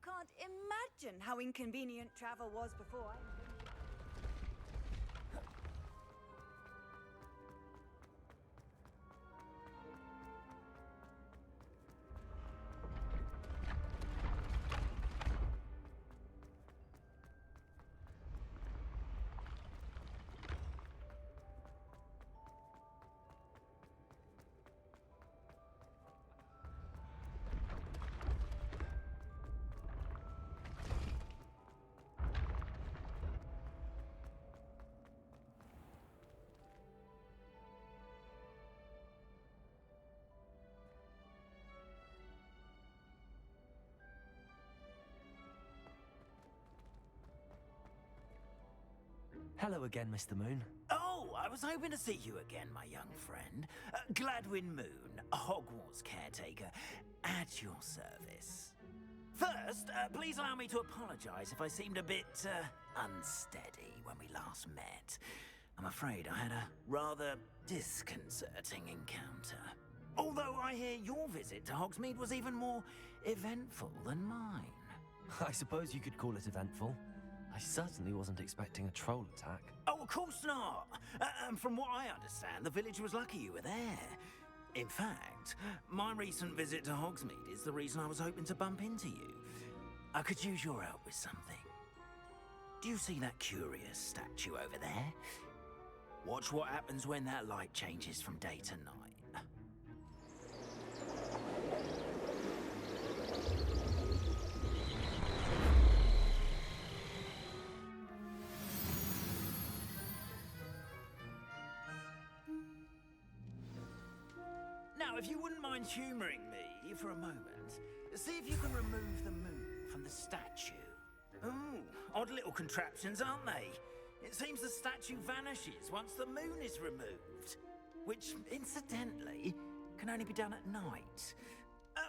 can't imagine how inconvenient travel was before. Hello again, Mr. Moon. Oh, I was hoping to see you again, my young friend. Gladwin Moon, Hogwarts caretaker, at your service. First, please allow me to apologise if I seemed a bit unsteady when we last met. I'm afraid I had a rather disconcerting encounter. Although I hear your visit to Hogsmeade was even more eventful than mine. I suppose you could call it eventful. I certainly wasn't expecting a troll attack. Oh, of course not. From what I understand, the village was lucky you were there. In fact, my recent visit to Hogsmeade is the reason I was hoping to bump into you. I could use your help with something. Do you see that curious statue over there? Watch what happens when that light changes from day to night. Now, if you wouldn't mind humouring me for a moment, see if you can remove the moon from the statue. Ooh, odd little contraptions, aren't they? It seems the statue vanishes once the moon is removed, which, incidentally, can only be done at night.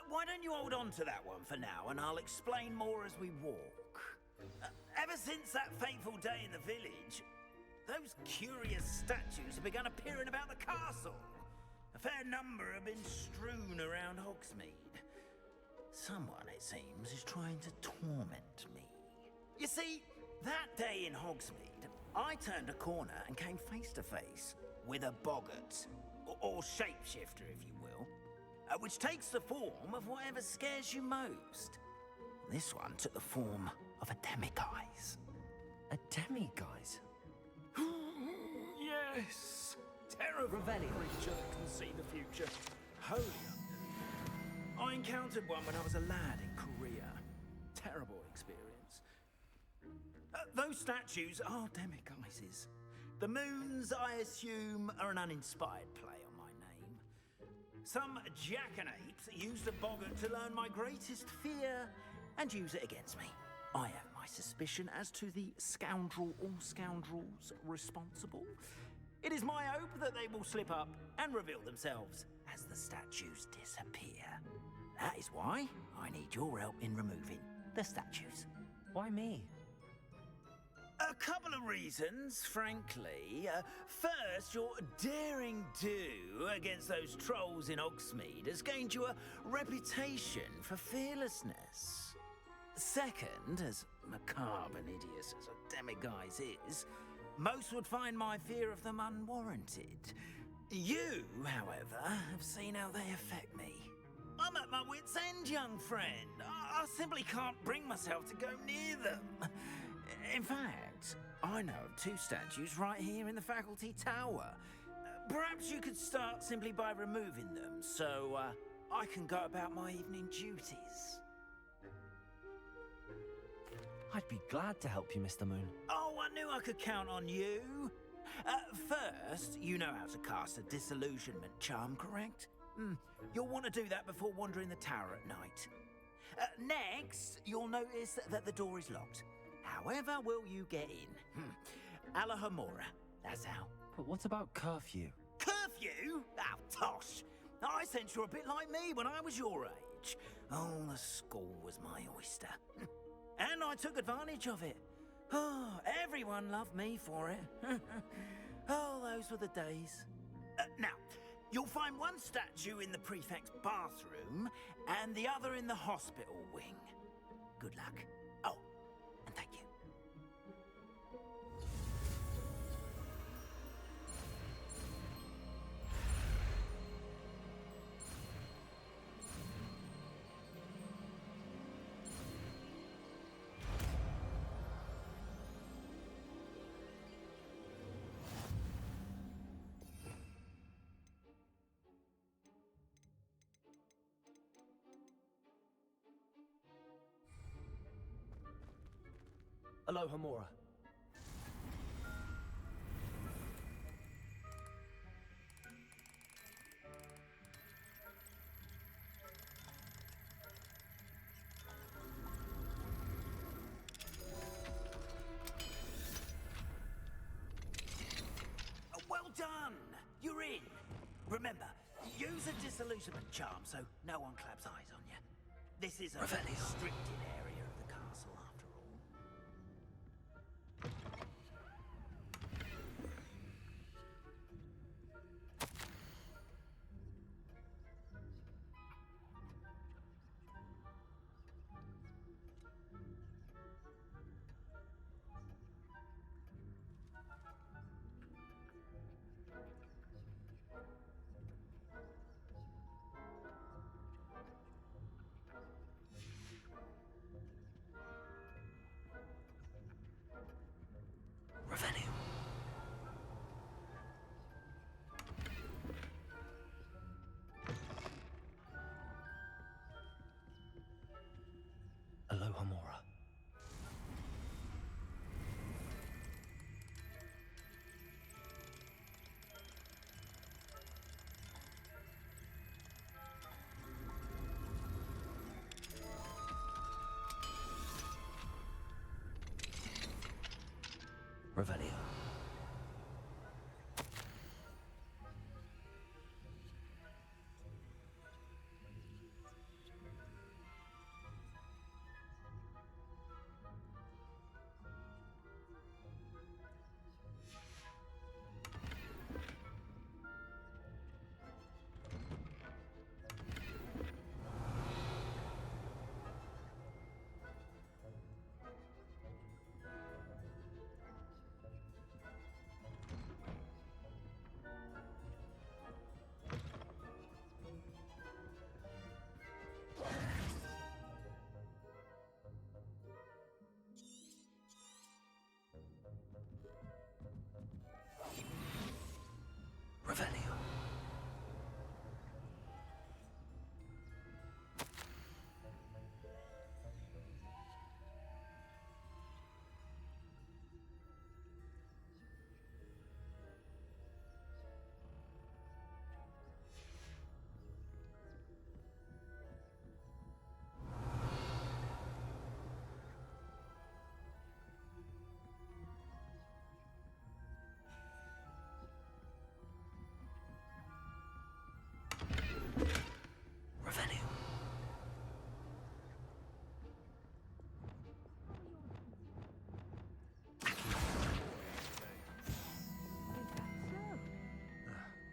Why don't you hold on to that one for now, and I'll explain more as we walk. Ever since that fateful day in the village, those curious statues have begun appearing about the castle. A fair number have been strewn around Hogsmeade. Someone, it seems, is trying to torment me. You see, that day in Hogsmeade, I turned a corner and came face to face with a boggart, or shapeshifter, if you will, which takes the form of whatever scares you most. This one took the form of a demiguise. A demiguise? Yes! Terrible creature that can see the future. Holy. I encountered one when I was a lad in Korea. Terrible experience. Those statues are demiguises. The moons, I assume, are an uninspired play on my name. Some jackanapes used a boggart to learn my greatest fear and use it against me. I have my suspicion as to the scoundrel or scoundrels responsible. It is my hope that they will slip up and reveal themselves as the statues disappear. That is why I need your help in removing the statues. Why me? A couple of reasons, frankly. First, your daring do against those trolls in Hogsmeade has gained you a reputation for fearlessness. Second, as macabre and hideous as a demiguise is, most would find my fear of them unwarranted. You, however, have seen how they affect me. I'm at my wit's end, young friend. I simply can't bring myself to go near them. In fact, I know of two statues right here in the faculty tower. Perhaps you could start simply by removing them, so I can go about my evening duties. I'd be glad to help you, Mr. Moon. Oh, I knew I could count on you. First, you know how to cast a disillusionment charm, correct? You'll want to do that before wandering the tower at night. Next, you'll notice that the door is locked. However will you get in? Alahomora, that's how. But what about curfew? Curfew? Oh, tosh. I sense you're a bit like me when I was your age. Oh, the school was my oyster. And I took advantage of it. Oh, everyone loved me for it. Oh, those were the days. Now, you'll find one statue in the prefect's bathroom and the other in the hospital wing. Good luck. Oh, and thank you. Aloha, Mora. Well done! You're in. Remember, use a disillusionment charm so no one claps eyes on you. This is a restricted area of the castle, after all. Aloha, Mora. Revelio. Revelio. Revelio.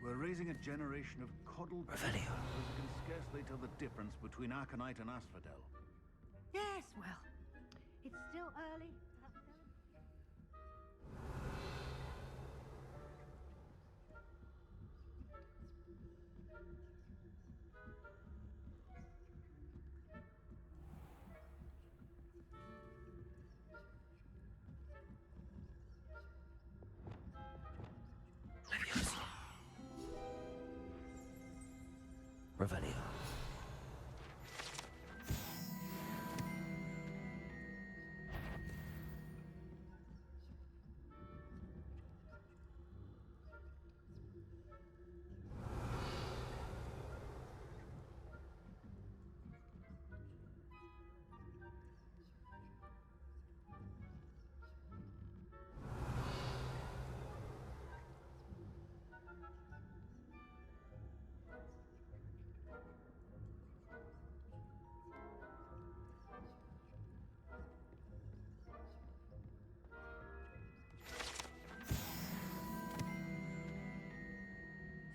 We're raising a generation of coddled Revelio. who can scarcely tell the difference between Aconite and Asphodel. Yes, well, it's still early. Leviosa. Revelio.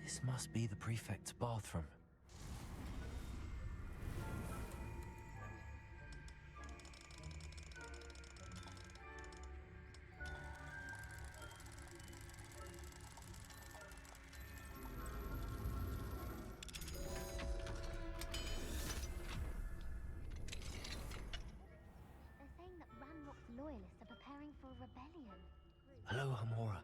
This must be the prefect's bathroom. Hello, Hamora.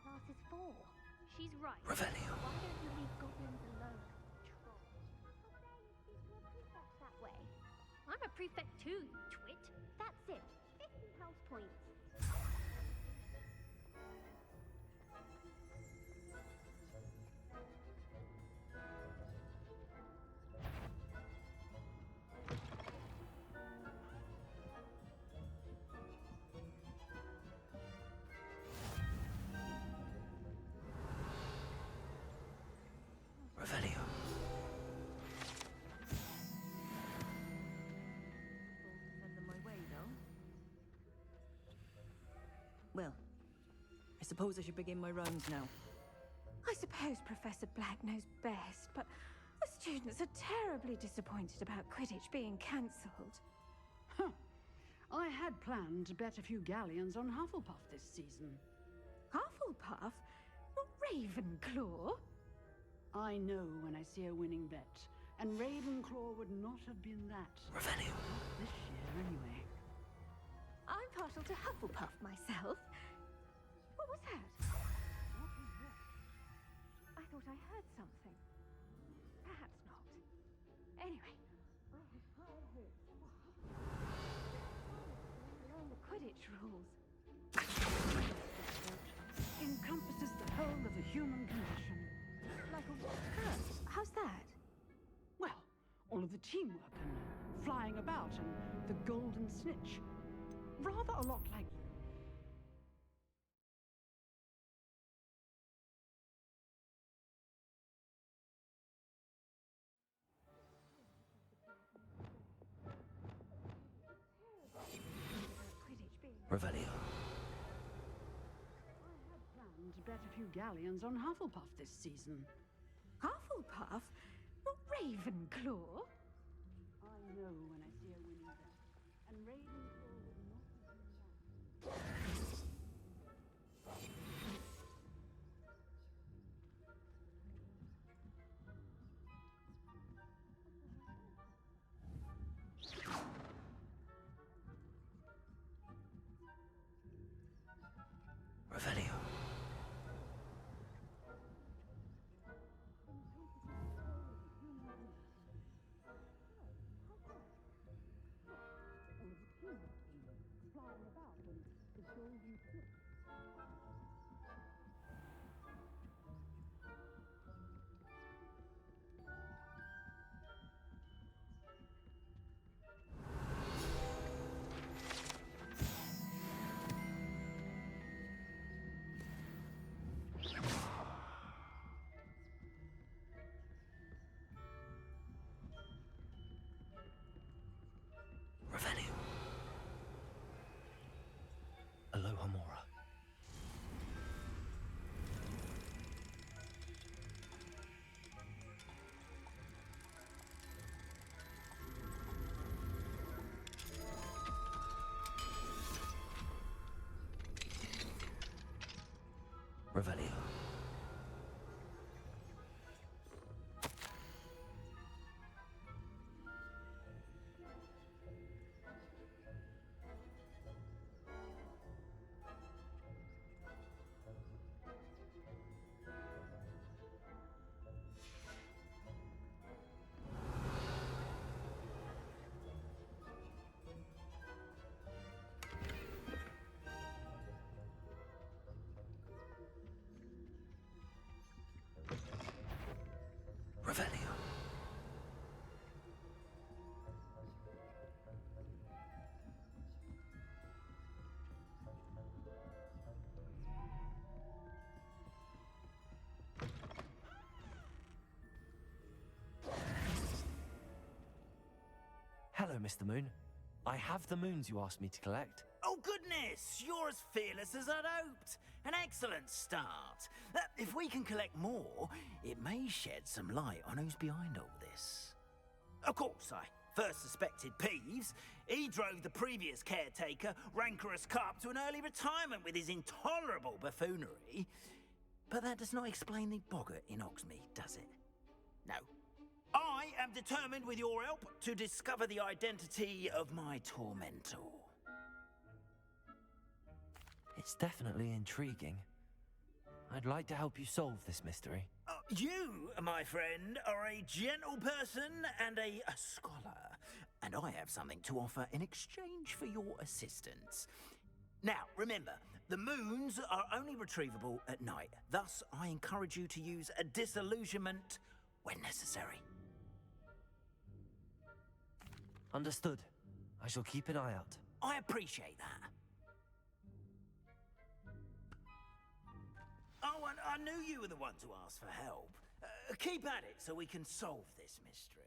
Class is for. She's right. Revelio. Why don't you leave goblins alone? Trolls. How dare you speak to a prefect that way? I'm a prefect too, you twit. That's it. 50 house points. Revelio. Send them my way, though. Well, I suppose I should begin my rounds now. I suppose Professor Black knows best, but the students are terribly disappointed about Quidditch being cancelled. Huh. I had planned to bet a few galleons on Hufflepuff this season. Hufflepuff? Not Ravenclaw? I know when I see a winning bet, and Ravenclaw would not have been that. Revelio. Not this year, anyway. I'm partial to Hufflepuff myself. What was that? I thought I heard something. Perhaps not. Anyway, I had high hopes for Hufflepuff. Learn the Quidditch rules. Encompasses the whole of the human condition. Like a what? How's that? Well, all of the teamwork and flying about and the golden snitch. Rather a lot like... Quidditch being... Revelio. I had planned to bet a few galleons on Hufflepuff this season. Hufflepuff? Not Ravenclaw? I know when I see a winning bet, and Ravenclaw would not have been that. Revelio. Flying about and the golden snitch. Revelio. Hello, Hamora. Revelio. Revelio. Hello, Mr. Moon. I have the moons you asked me to collect. Oh, goodness! You're as fearless as I'd hoped. An excellent start. If we can collect more, it may shed some light on who's behind all this. Of course, I first suspected Peeves, he drove the previous caretaker, Rancorous Carp, to an early retirement with his intolerable buffoonery. But that does not explain the boggart in Hogsmeade, does it? No. I am determined, with your help, to discover the identity of my tormentor. It's definitely intriguing. I'd like to help you solve this mystery. You, my friend, are a gentle person and a scholar, and I have something to offer in exchange for your assistance. Now, remember, the moons are only retrievable at night. Thus, I encourage you to use a disillusionment when necessary. Understood. I shall keep an eye out. I appreciate that. Oh, and I knew you were the one to ask for help. Keep at it so we can solve this mystery.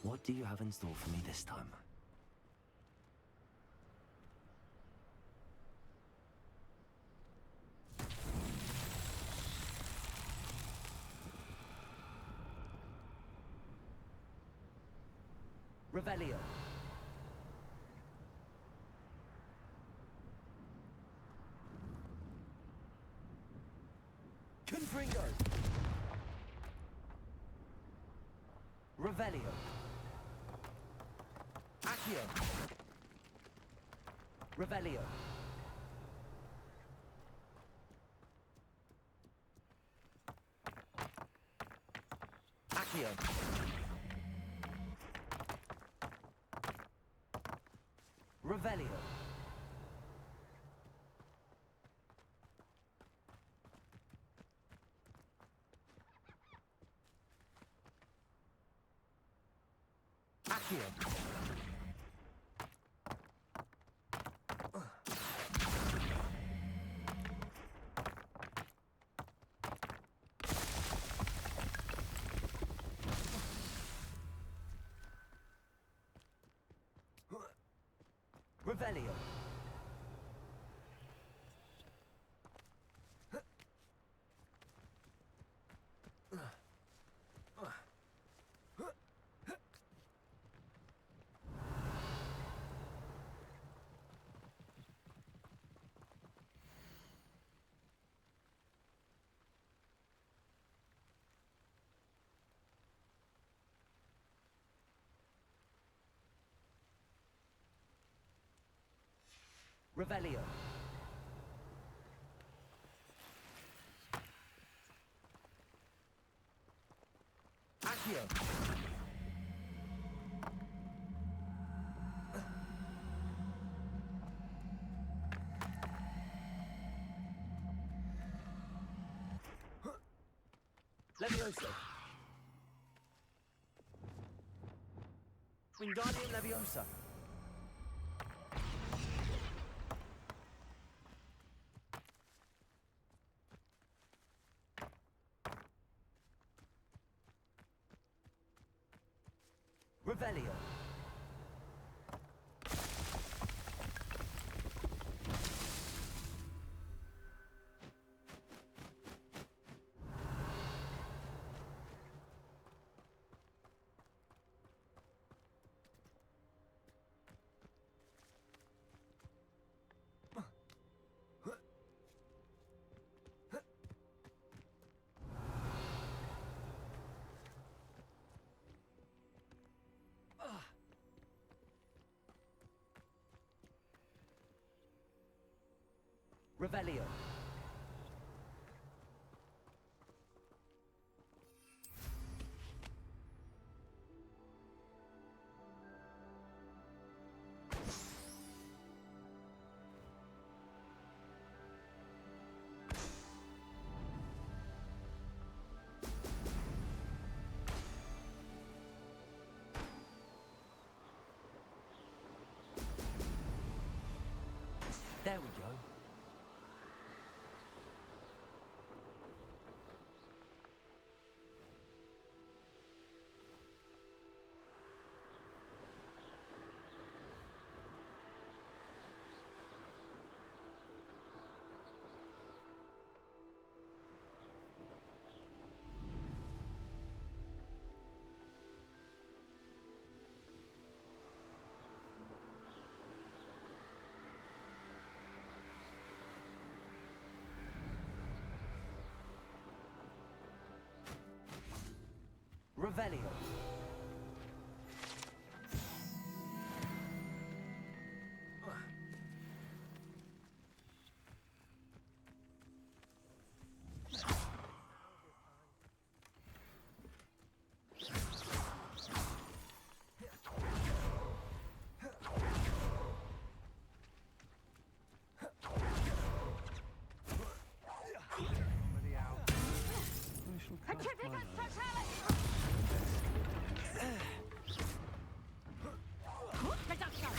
What do you have in store for me this time? Revelio. Confringo. Revelio. Accio. Revelio. Accio. Revelio. Accio. Revelio. Revelio. Accio. Levioso. Wingardium Leviosa. Revelio. Revelio. There we go. Revelio. Petrificus totalis! Reduction!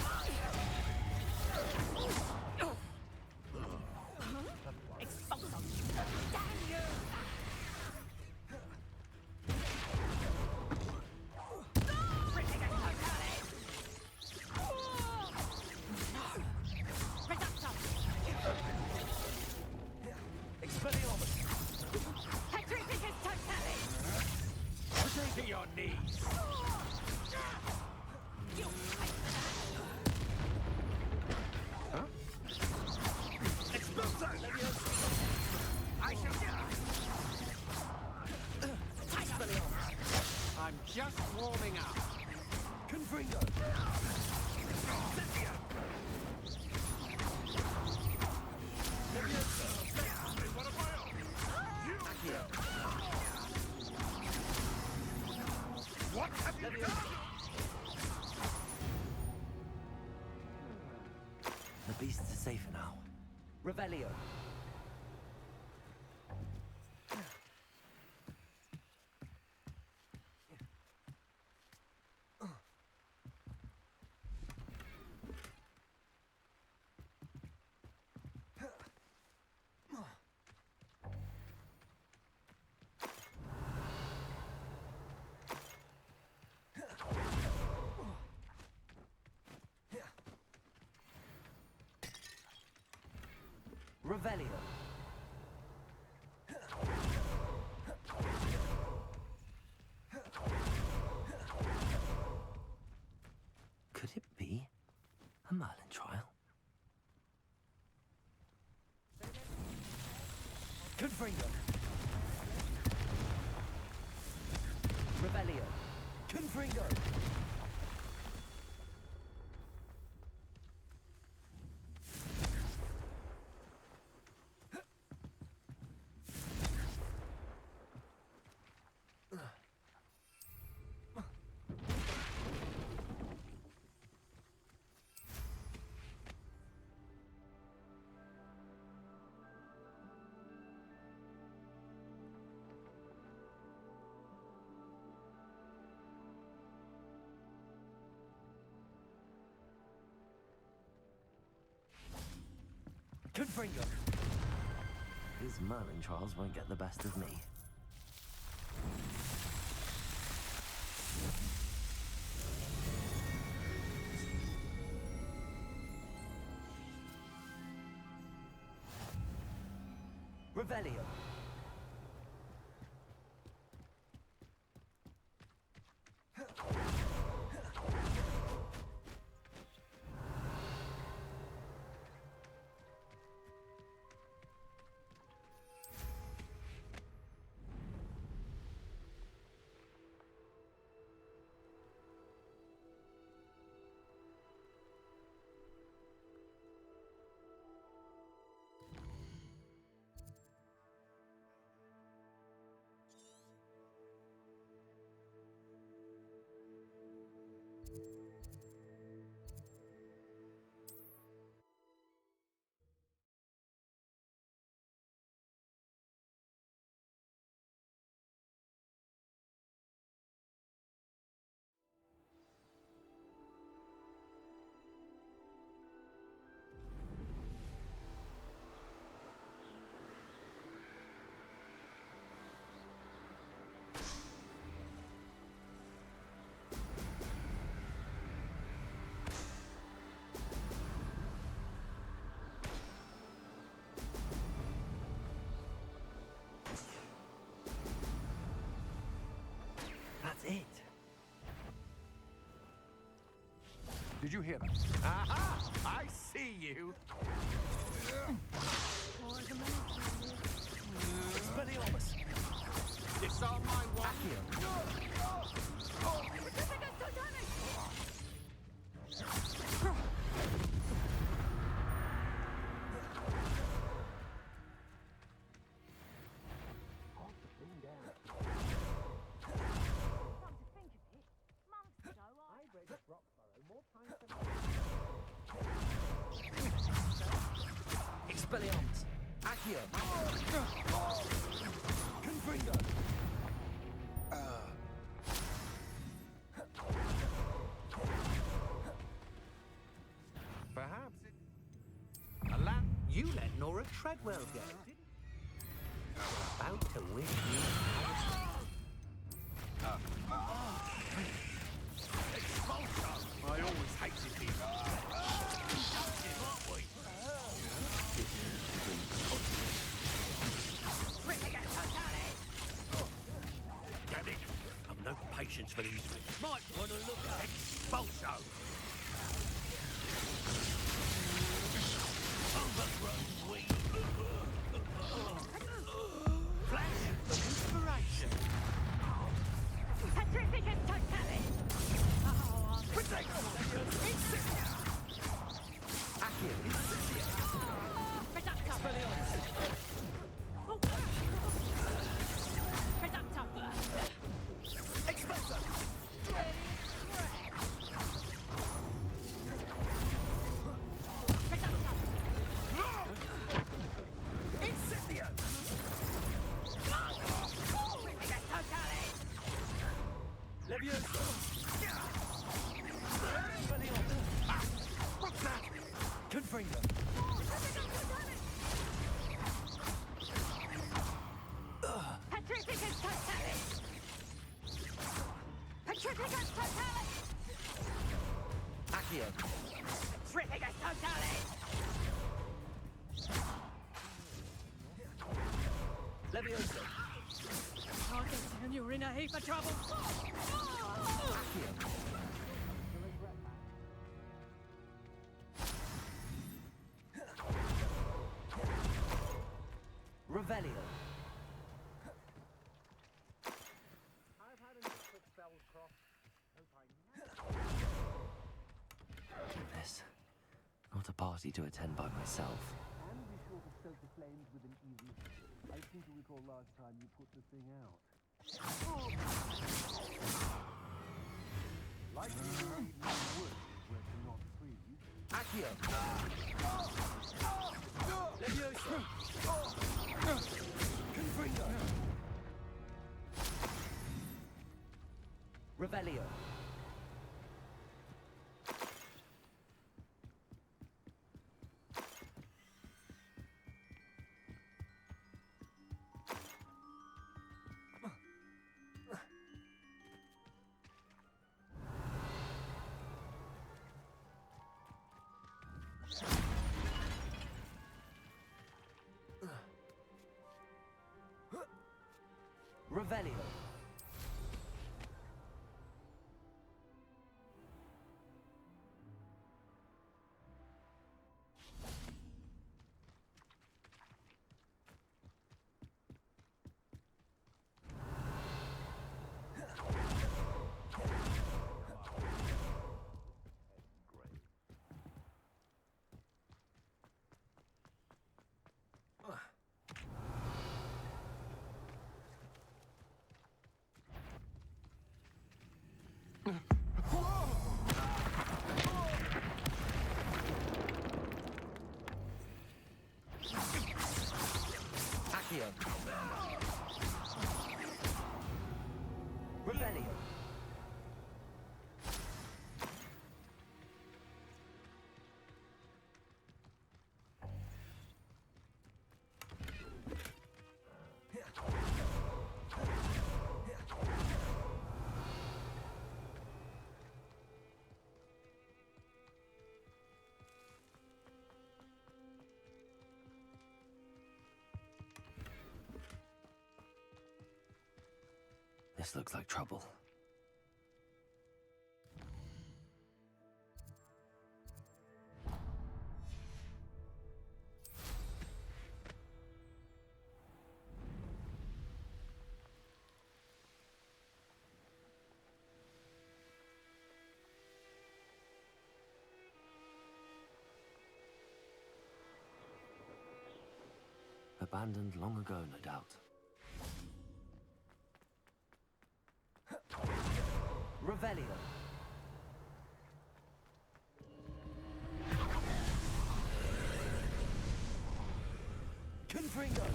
Expulsum! Damn you! Petrificus totalis! Reduction! Expelliarmus. Petrificus totalis! To your knees. You fight for Expulso! I shall I'm just warming up. Confringo. What have you done? The beasts are safer now. Revelio. Revelio. Could it be a Merlin trial? Confringo. Revelio. Confringo. Confringo. These Merlin trials won't get the best of me. Revelio. That's it. Did you hear that? Aha! I see you! Expelliarmus. Disarm my one. Expelliarmus. Accio. Confringo. Perhaps it... You let Nora Treadwell go, didn't you? About to win you. I always hated him. Damn it! I've no patience for these. Might want to look at Expulso. Overgrown weed. Flash of inspiration. Petrificus totalis! Accio. Reducto! Reducto! Expulso. Incendio. Levioso. What's that? Confringo. Petrificus totalis! Petrificus totalis! Accio. Petrificus totalis! Leviosa! Target, and you're in a heap of trouble. Accio! Revelio! I've had enough of Spellcroft. Hope I never... This. Not a party to attend by myself. And be sure to stoke the flames with an easy... I seem to recall last time you put the thing out. Likely you need more wood where to not freeze. Accio! Leviosa! Confringo! Revelio! Revelio! Accio! Revelio! This looks like trouble. Abandoned long ago, no doubt. Revelio! Confringo!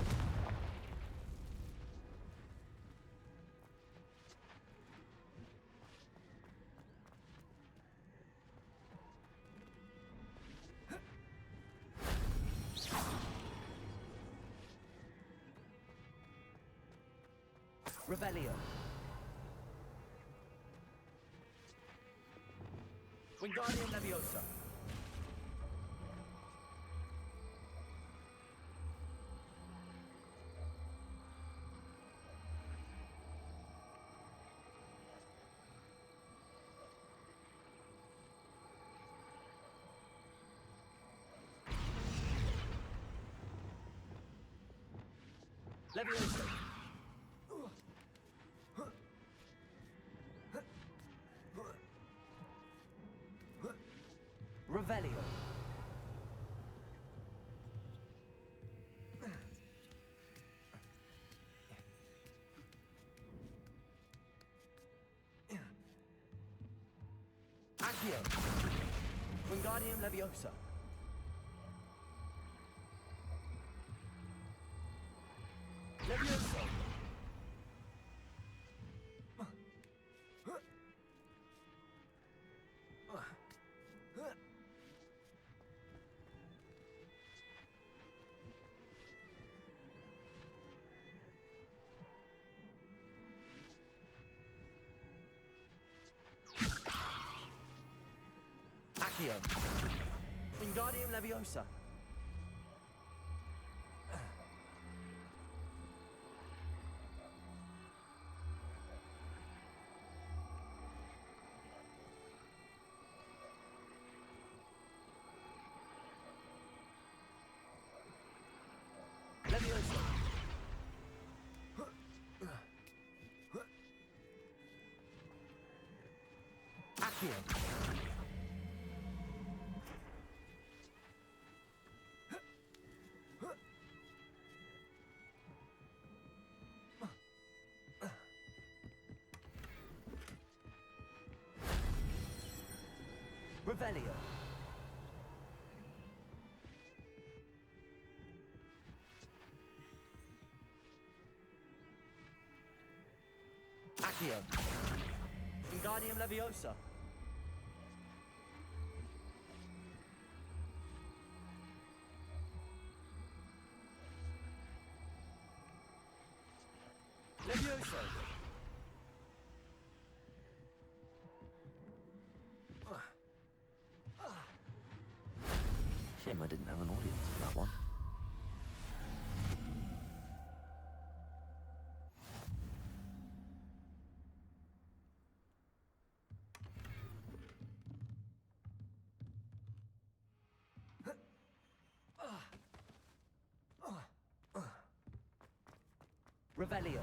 Revelio! Wingardium Leviosa! Leviosa! Revelio! Accio! Wingardium Leviosa! Leviosa! Accio! Wingardium Leviosa! Accio. Revelio. Accio. Wingardium Leviosa. Levioso. Shame I didn't have an audience for that one. Revelio.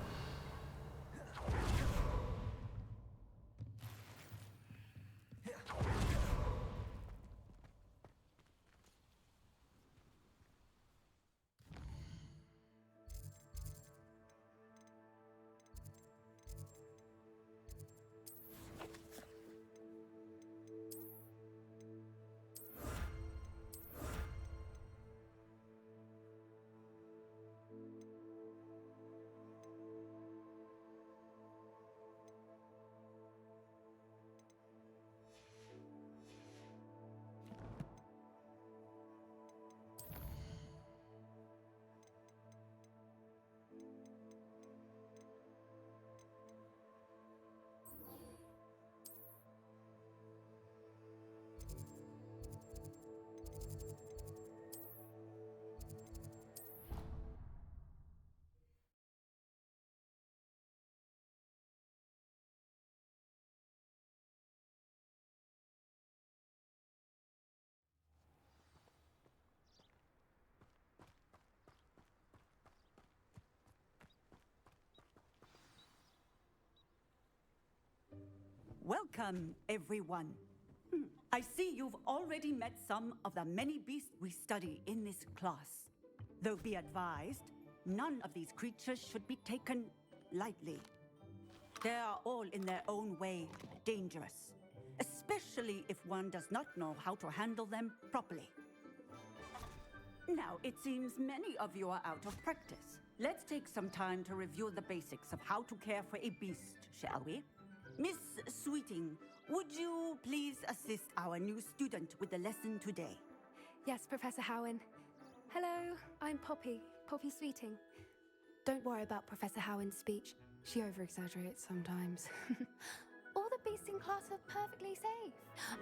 Welcome, everyone. I see you've already met some of the many beasts we study in this class. Though be advised, none of these creatures should be taken lightly. They are all in their own way dangerous, especially if one does not know how to handle them properly. Now, it seems many of you are out of practice. Let's take some time to review the basics of how to care for a beast, shall we? Miss Sweeting, would you please assist our new student with the lesson today? Yes, Professor Howen. Hello, I'm Poppy Sweeting. Don't worry about Professor Howen's speech. She over-exaggerates sometimes. All the beasts in class are perfectly safe.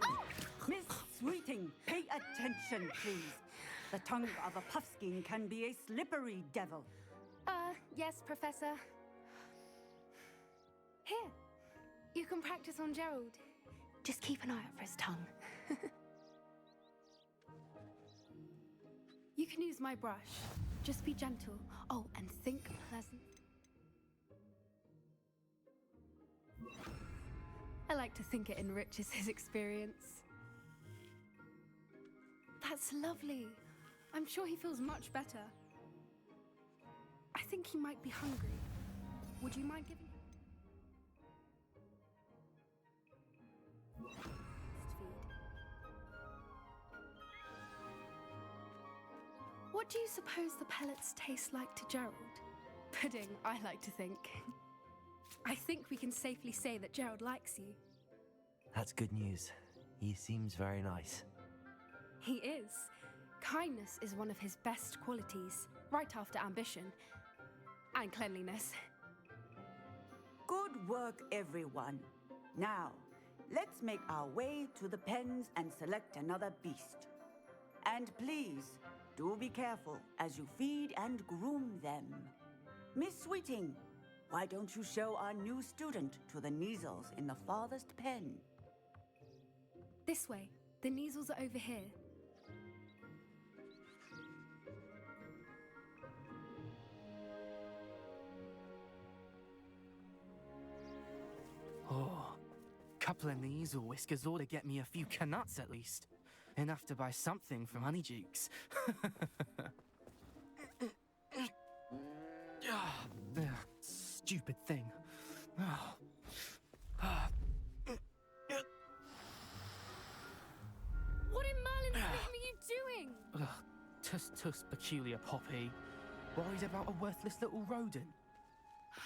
Oh! Miss Sweeting, pay attention, please. The tongue of a puffskein can be a slippery devil. Yes, Professor. Here, you can practice on Gerald. Just keep an eye out for his tongue. You can use my brush. Just be gentle. Oh, and think pleasant. I like to think it enriches his experience. That's lovely. I'm sure he feels much better. I think he might be hungry. Would you mind giving him feed? What do you suppose the pellets taste like to Gerald? Pudding, I like to think. I think we can safely say that Gerald likes you. That's good news. He seems very nice. He is. Kindness is one of his best qualities, right after ambition and cleanliness. Good work, everyone. Now, let's make our way to the pens and select another beast. And please, do be careful as you feed and groom them. Miss Sweeting, why don't you show our new student to the Neasels in the farthest pen? This way. The Neasels are over here. Couple of knees or whiskers ought to get me a few canuts at least. Enough to buy something from Honeydukes. Stupid thing. What in Merlin's name are you doing? Tuss peculiar Poppy. Worried about a worthless little rodent.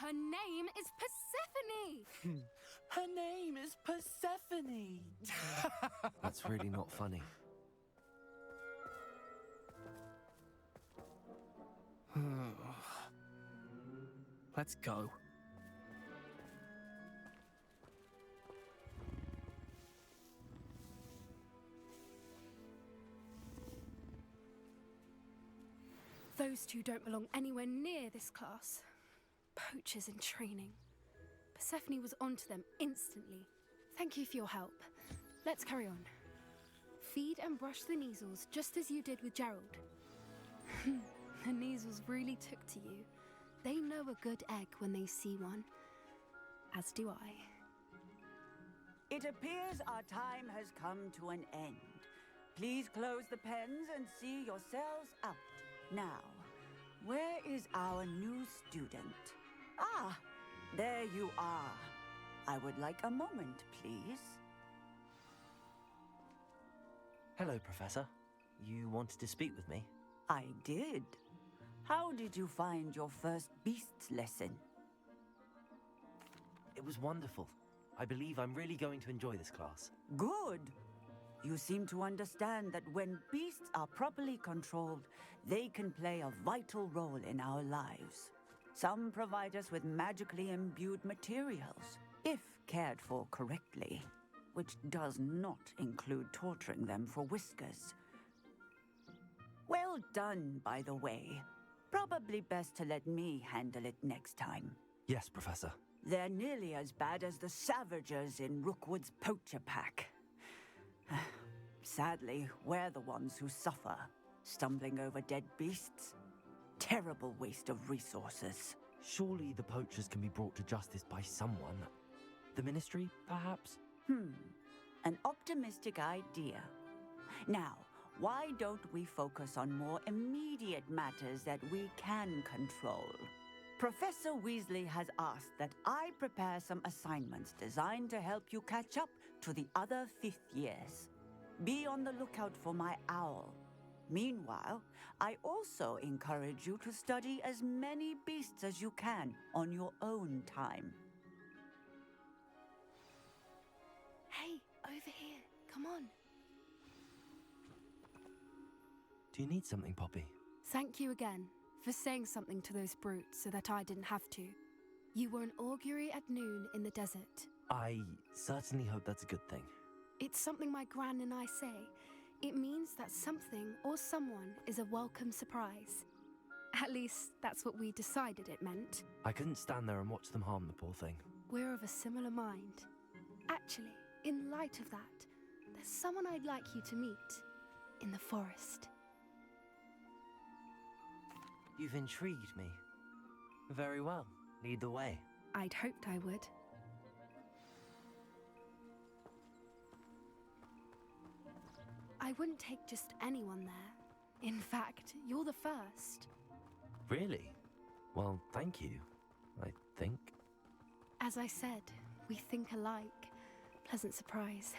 Her name is Persephone! Her name is Persephone! That's really not funny. Let's go. Those two don't belong anywhere near this class. Poachers in training. Persephone was onto them instantly. Thank you for your help. Let's carry on. Feed and brush the Neasels just as you did with Gerald. The Neasels really took to you. They know a good egg when they see one. As do I. It appears our time has come to an end. Please close the pens and see yourselves out. Now, where is our new student? Ah, there you are. I would like a moment, please. Hello, Professor. You wanted to speak with me? I did. How did you find your first beasts lesson? It was wonderful. I believe I'm really going to enjoy this class. Good. You seem to understand that when beasts are properly controlled, they can play a vital role in our lives. Some provide us with magically imbued materials, if cared for correctly, which does not include torturing them for whiskers. Well done, by the way. Probably best to let me handle it next time. Yes, Professor. They're nearly as bad as the Savagers in Rookwood's poacher pack. Sadly, we're the ones who suffer, stumbling over dead beasts. Terrible waste of resources. Surely the poachers can be brought to justice by someone. The Ministry, perhaps? An optimistic idea. Now, why don't we focus on more immediate matters that we can control? Professor Weasley has asked that I prepare some assignments designed to help you catch up to the other 5th years. Be on the lookout for my owl. Meanwhile, I also encourage you to study as many beasts as you can on your own time. Hey, over here. Come on. Do you need something, Poppy? Thank you again for saying something to those brutes so that I didn't have to. You were an augury at noon in the desert. I certainly hope that's a good thing. It's something my gran and I say. It means that something or someone is a welcome surprise. At least, that's what we decided it meant. I couldn't stand there and watch them harm the poor thing. We're of a similar mind. Actually, in light of that, there's someone I'd like you to meet in the forest. You've intrigued me. Very well. Lead the way. I'd hoped I would. I wouldn't take just anyone there. In fact, you're the first. Really? Well, thank you, I think. As I said, we think alike. Pleasant surprise.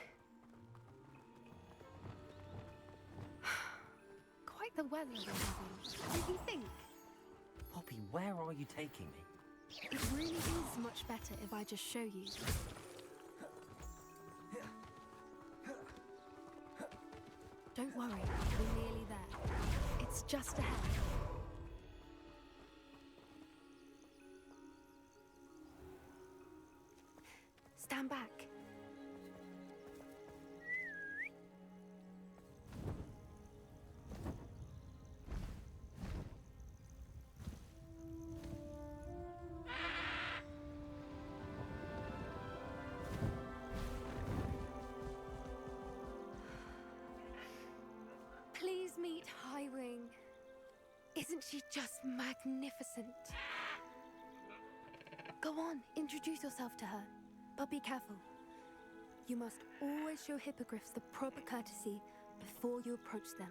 Quite the weather we're having, don't you think? Poppy, where are you taking me? It really is much better if I just show you. Don't worry, we're nearly there. It's just ahead. Stand back. Please meet Highwing. Isn't she just magnificent? Go on, introduce yourself to her. But be careful. You must always show hippogriffs the proper courtesy before you approach them.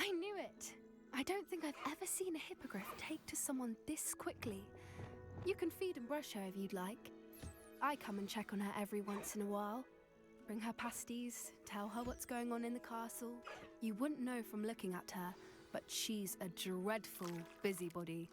I knew it! I don't think I've ever seen a hippogriff take to someone this quickly. You can feed and brush her if you'd like. I come and check on her every once in a while. Bring her pasties, tell her what's going on in the castle. You wouldn't know from looking at her, but she's a dreadful busybody.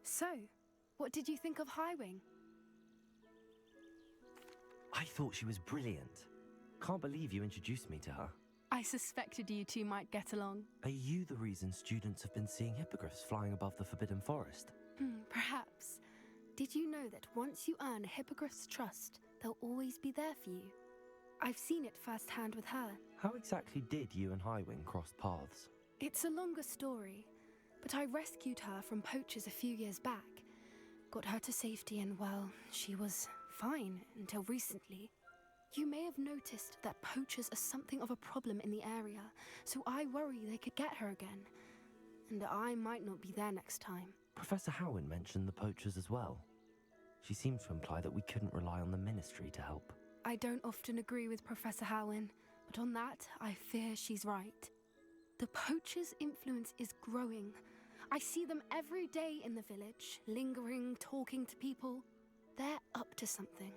So, what did you think of Highwing? I thought she was brilliant. Can't believe you introduced me to her. I suspected you two might get along. Are you the reason students have been seeing hippogriffs flying above the Forbidden Forest? Perhaps. Did you know that once you earn a hippogriff's trust, they'll always be there for you? I've seen it firsthand with her. How exactly did you and Highwing cross paths? It's a longer story, but I rescued her from poachers a few years back. Got her to safety and, well, she was fine until recently. You may have noticed that poachers are something of a problem in the area, so I worry they could get her again. And I might not be there next time. Professor Howen mentioned the poachers as well. She seemed to imply that we couldn't rely on the Ministry to help. I don't often agree with Professor Howen, but on that, I fear she's right. The poachers' influence is growing. I see them every day in the village, lingering, talking to people. They're up to something.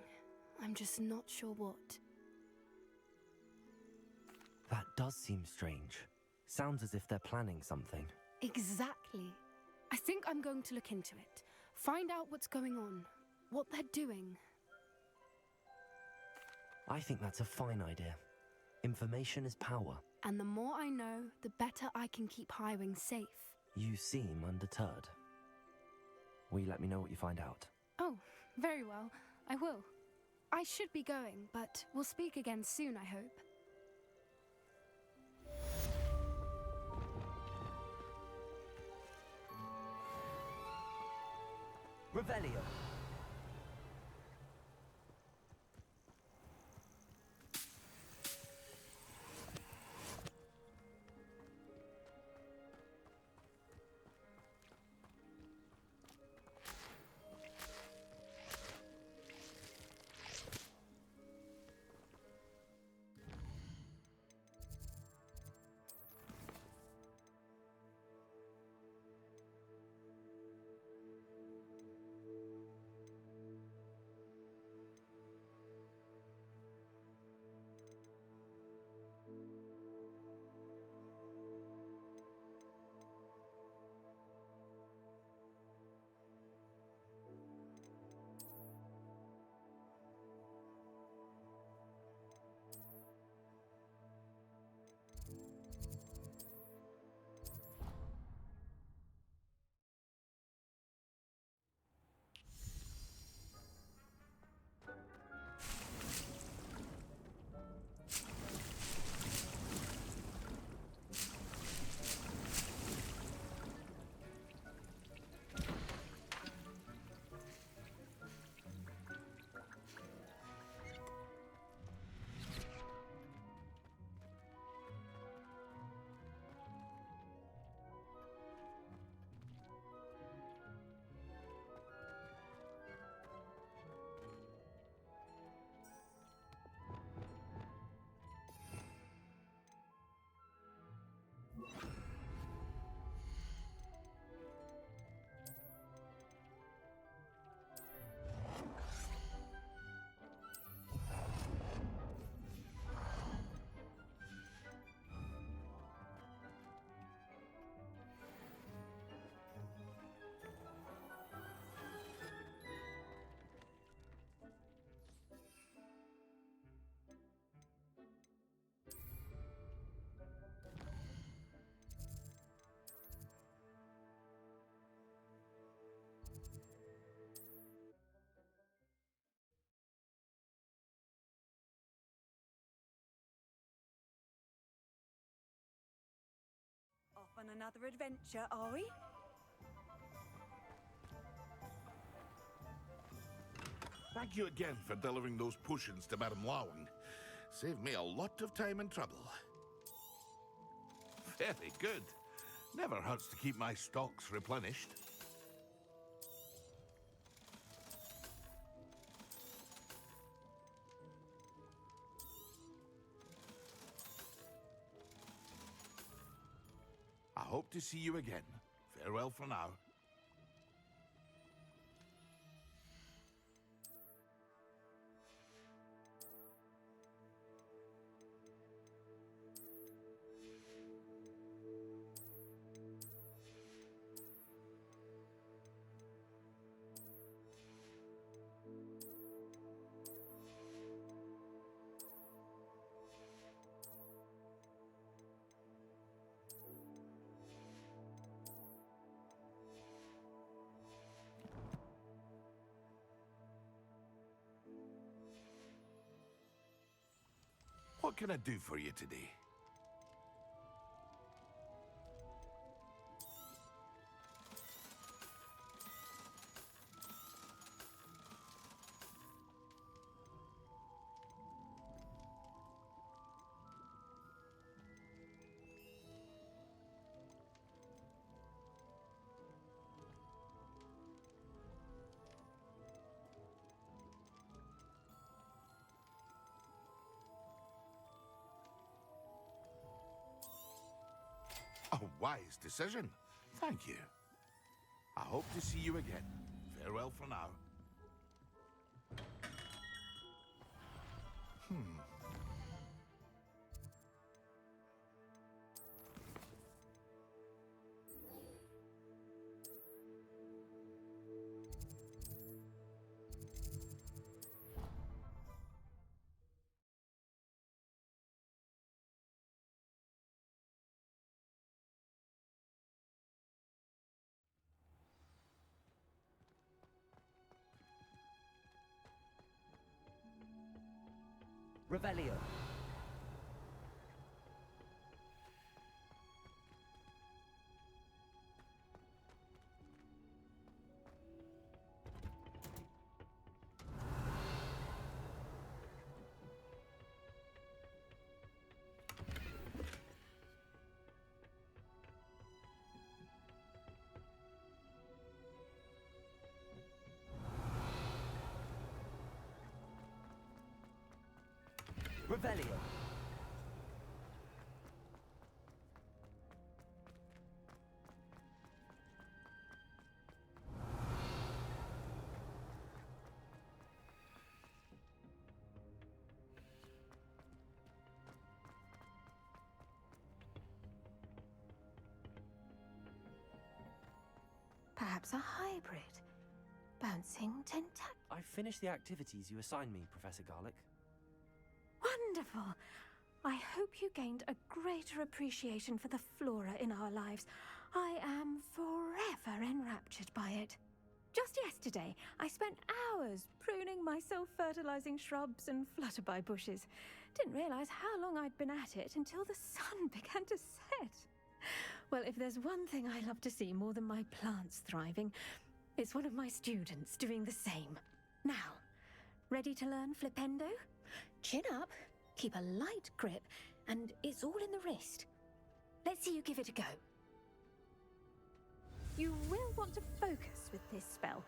I'm just not sure what. That does seem strange. Sounds as if they're planning something. Exactly. I think I'm going to look into it. Find out what's going on, what they're doing. I think that's a fine idea. Information is power. And the more I know, the better I can keep Highwing safe. You seem undeterred. Will you let me know what you find out? Oh, very well. I will. I should be going, but we'll speak again soon, I hope. Revelio. on another adventure, are we? Thank you again for delivering those potions to Madame Lawing. Saved me a lot of time and trouble. Very good. Never hurts to keep my stocks replenished. I hope to see you again. Farewell for now. What can I do for you today? A wise decision. Thank you. I hope to see you again. Farewell for now. Revelio. Revelio. Perhaps a hybrid. Bouncing tentac. I finished the activities you assigned me, Professor Garlick. Wonderful! I hope you gained a greater appreciation for the flora in our lives. I am forever enraptured by it. Just yesterday, I spent hours pruning my self-fertilizing shrubs and flutterby bushes. Didn't realize how long I'd been at it until the sun began to set. Well, if there's one thing I love to see more than my plants thriving, it's one of my students doing the same. Now, ready to learn Flipendo? Chin up, keep a light grip, and it's all in the wrist. Let's see you give it a go. You will want to focus with this spell.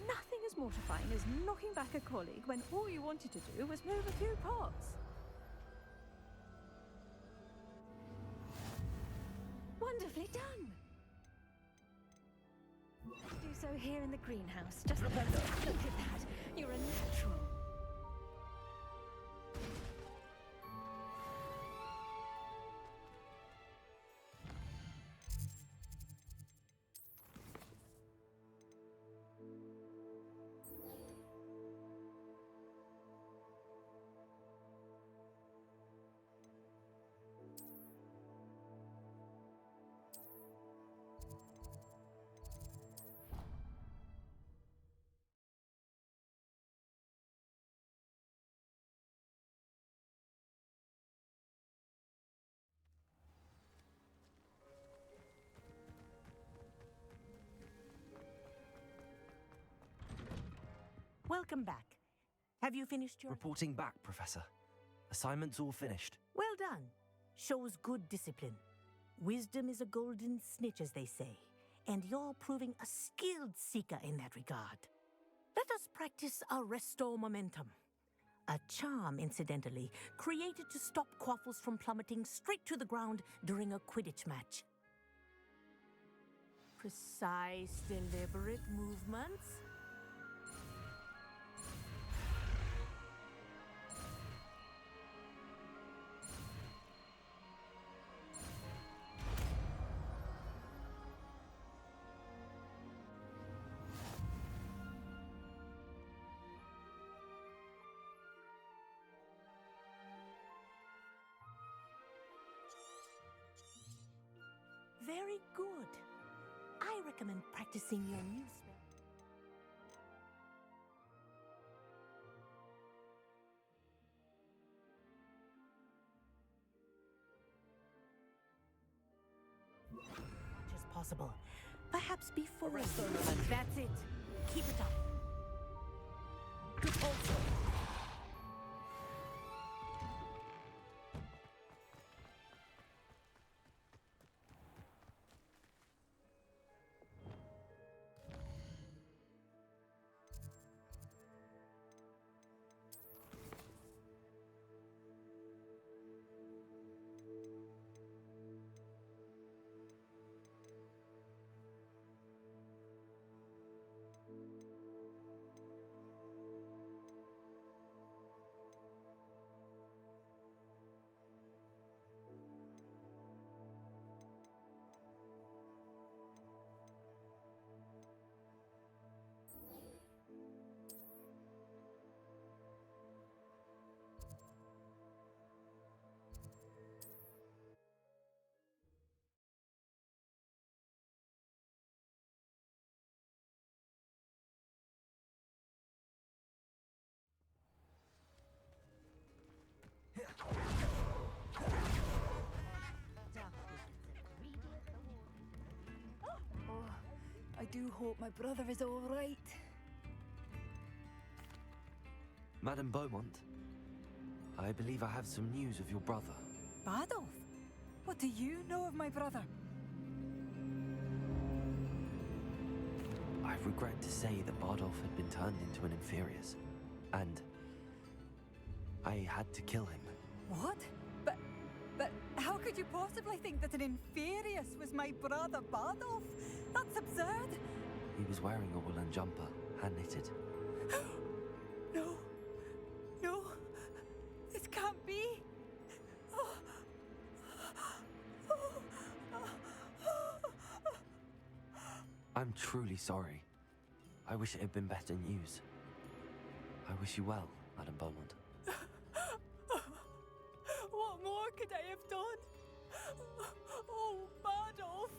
Nothing as mortifying as knocking back a colleague when all you wanted to do was move a few pots. Wonderfully done. Do so here in the greenhouse. Just look at that. You're a natural. Welcome back. Have you finished your... Reporting back, Professor. Assignment's all finished. Well done. Shows good discipline. Wisdom is a golden snitch, as they say, and you're proving a skilled seeker in that regard. Let us practice our restore momentum. A charm, incidentally, created to stop Quaffles from plummeting straight to the ground during a Quidditch match. Precise, deliberate movements. Very good. I recommend practicing your new spell. Much as possible. Perhaps before... That's it. Keep it up. Good also. Oh, I do hope my brother is all right. Madame Beaumont, I believe I have some news of your brother. Bardolph? What do you know of my brother? I regret to say that Bardolph had been turned into an Inferius, and I had to kill him. What? But how could you possibly think that an Inferius was my brother Bardolph? That's absurd! He was wearing a woolen jumper, hand-knitted. No. No. This can't be. I'm truly sorry. I wish it had been better news. I wish you well, Madame Beaumont. What more could I have done? Oh, Bardolph!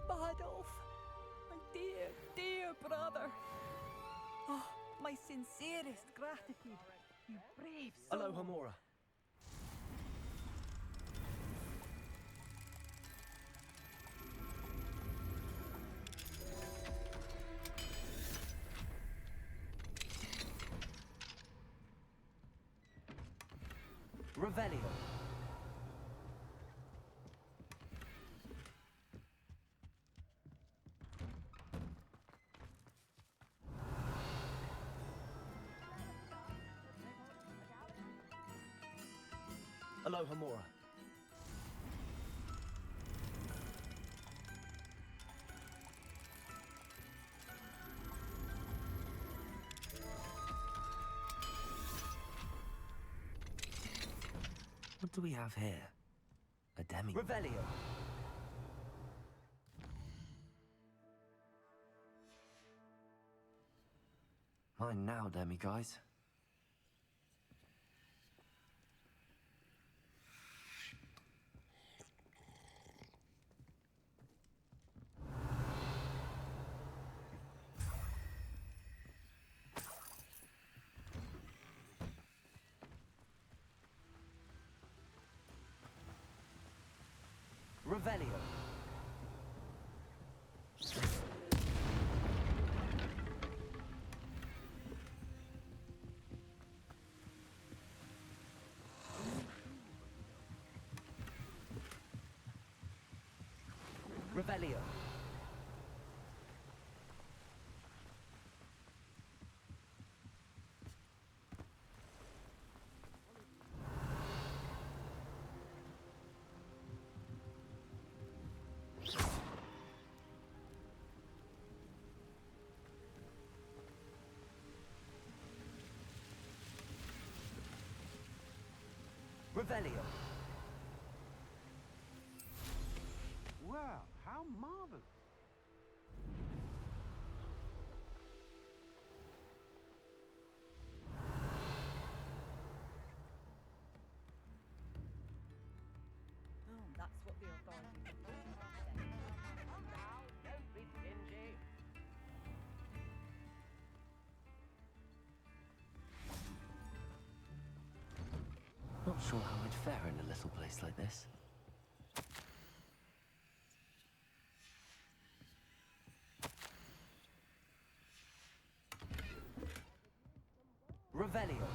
Bardolph, my dear, dear brother. Oh, my sincerest gratitude, you brave soul. Aloha Mora. Revelio. Aloha Mora. What do we have here? A demi. Revelio. Mine now, demi guys. Revelio. Revelio. Revelio. Well, how marvelous. Oh, that's what the authorities have done. Now, don't be stingy. Not sure how I'd fare in a little place like this. Revelio.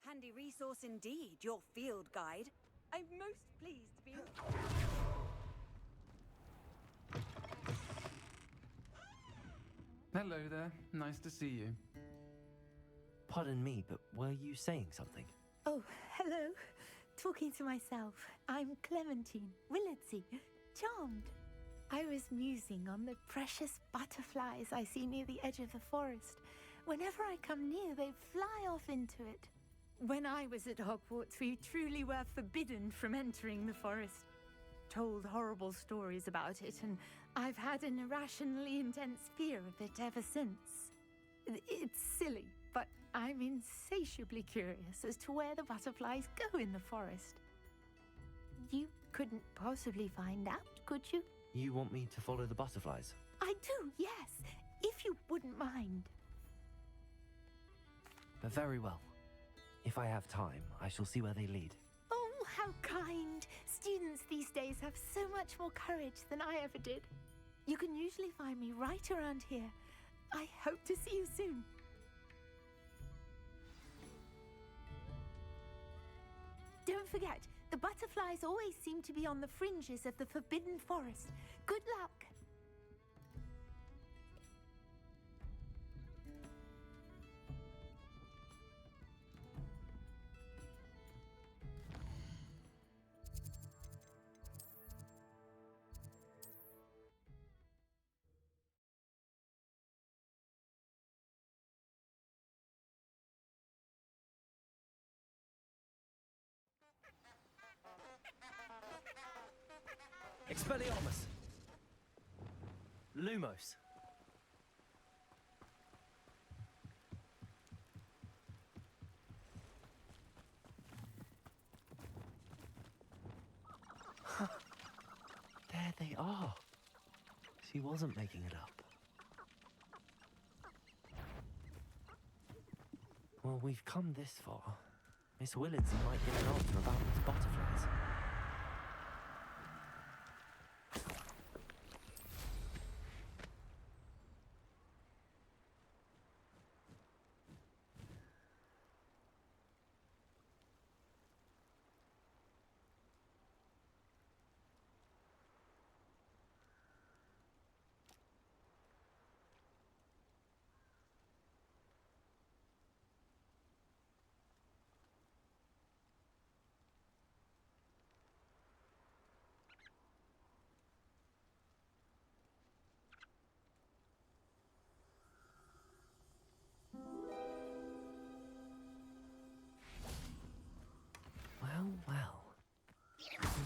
Handy resource indeed, your field guide. I'm most pleased to be. Hello there. Nice to see you. Pardon me, but were you saying something? Oh, hello. Talking to myself. I'm Clementine Willardsey. Charmed. I was musing on the precious butterflies I see near the edge of the forest. Whenever I come near, they fly off into it. When I was at Hogwarts, we truly were forbidden from entering the forest. Told horrible stories about it, and I've had an irrationally intense fear of it ever since. It's silly, but I'm insatiably curious as to where the butterflies go in the forest. You couldn't possibly find out, could you? You want me to follow the butterflies? I do, yes, if you wouldn't mind. Very well. If I have time, I shall see where they lead. Oh, how kind. Students these days have so much more courage than I ever did. You can usually find me right around here. I hope to see you soon. Don't forget, the butterflies always seem to be on the fringes of the Forbidden Forest. Good luck. Expelliarmus! Lumos! There they are. She wasn't making it up. Well, we've come this far. Miss Willardsy might get an answer about these butterflies. Well, well.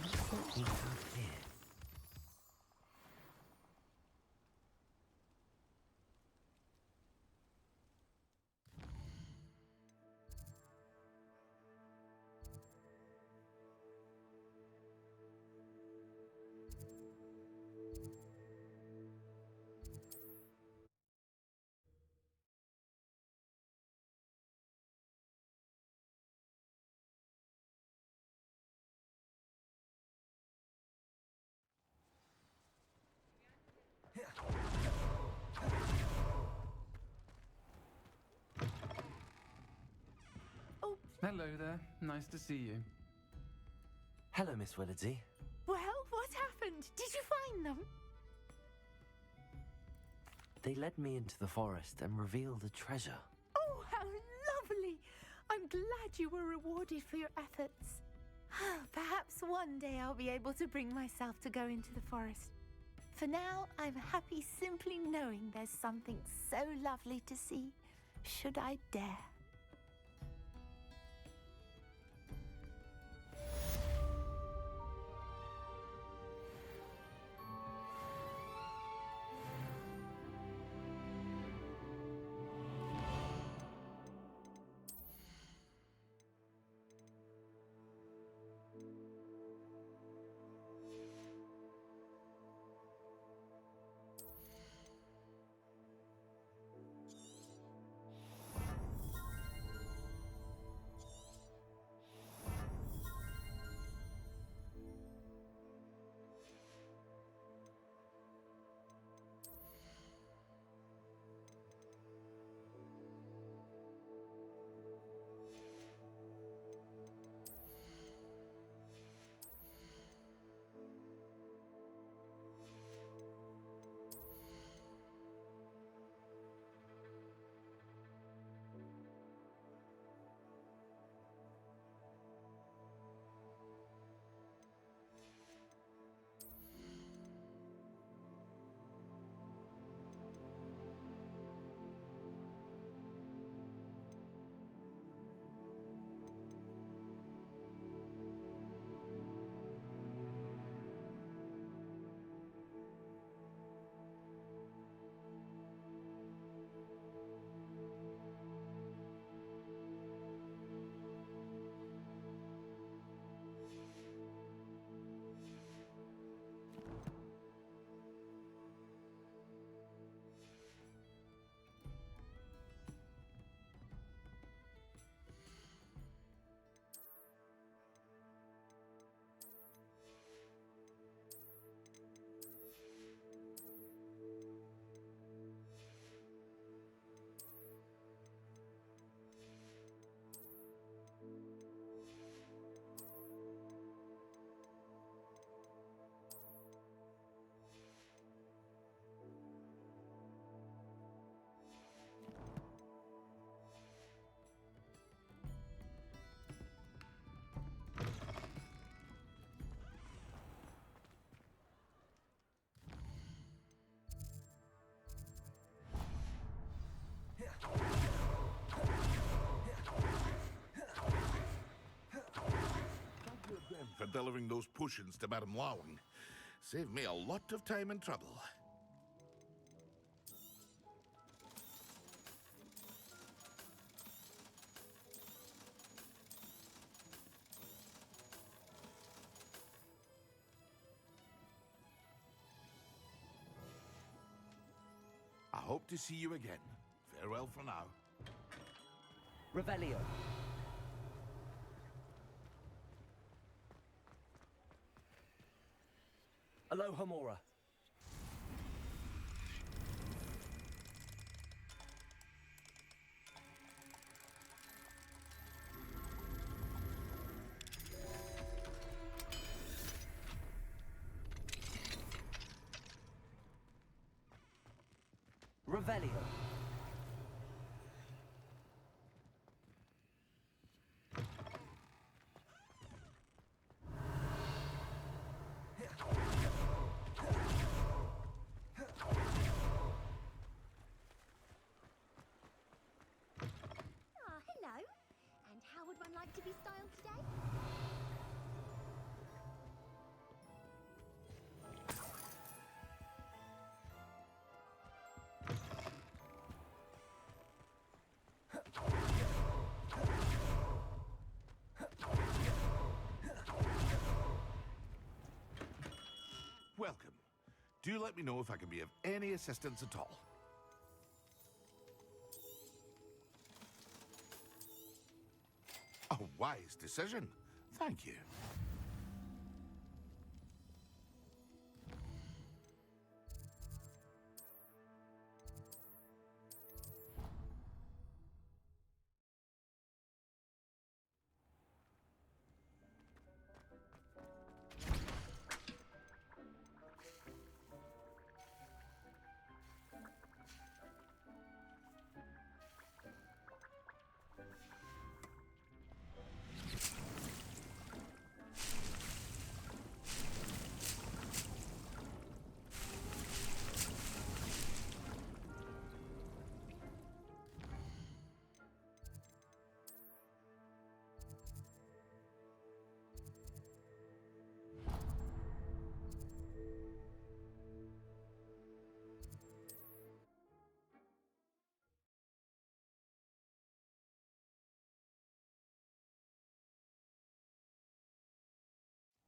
Look what we have here. Hello there. Nice to see you. Hello, Miss Willardsy. Well, what happened? Did you find them? They led me into the forest and revealed a treasure. Oh, how lovely! I'm glad you were rewarded for your efforts. Perhaps one day I'll be able to bring myself to go into the forest. For now, I'm happy simply knowing there's something so lovely to see, should I dare. For delivering those potions to Madame Lowing. Saved me a lot of time and trouble. I hope to see you again. Farewell for now. Revelio. Aloha Mora. Revelio. Hello. And how would one like to be styled today? Welcome. Do let me know if I can be of any assistance at all. A wise decision. Thank you.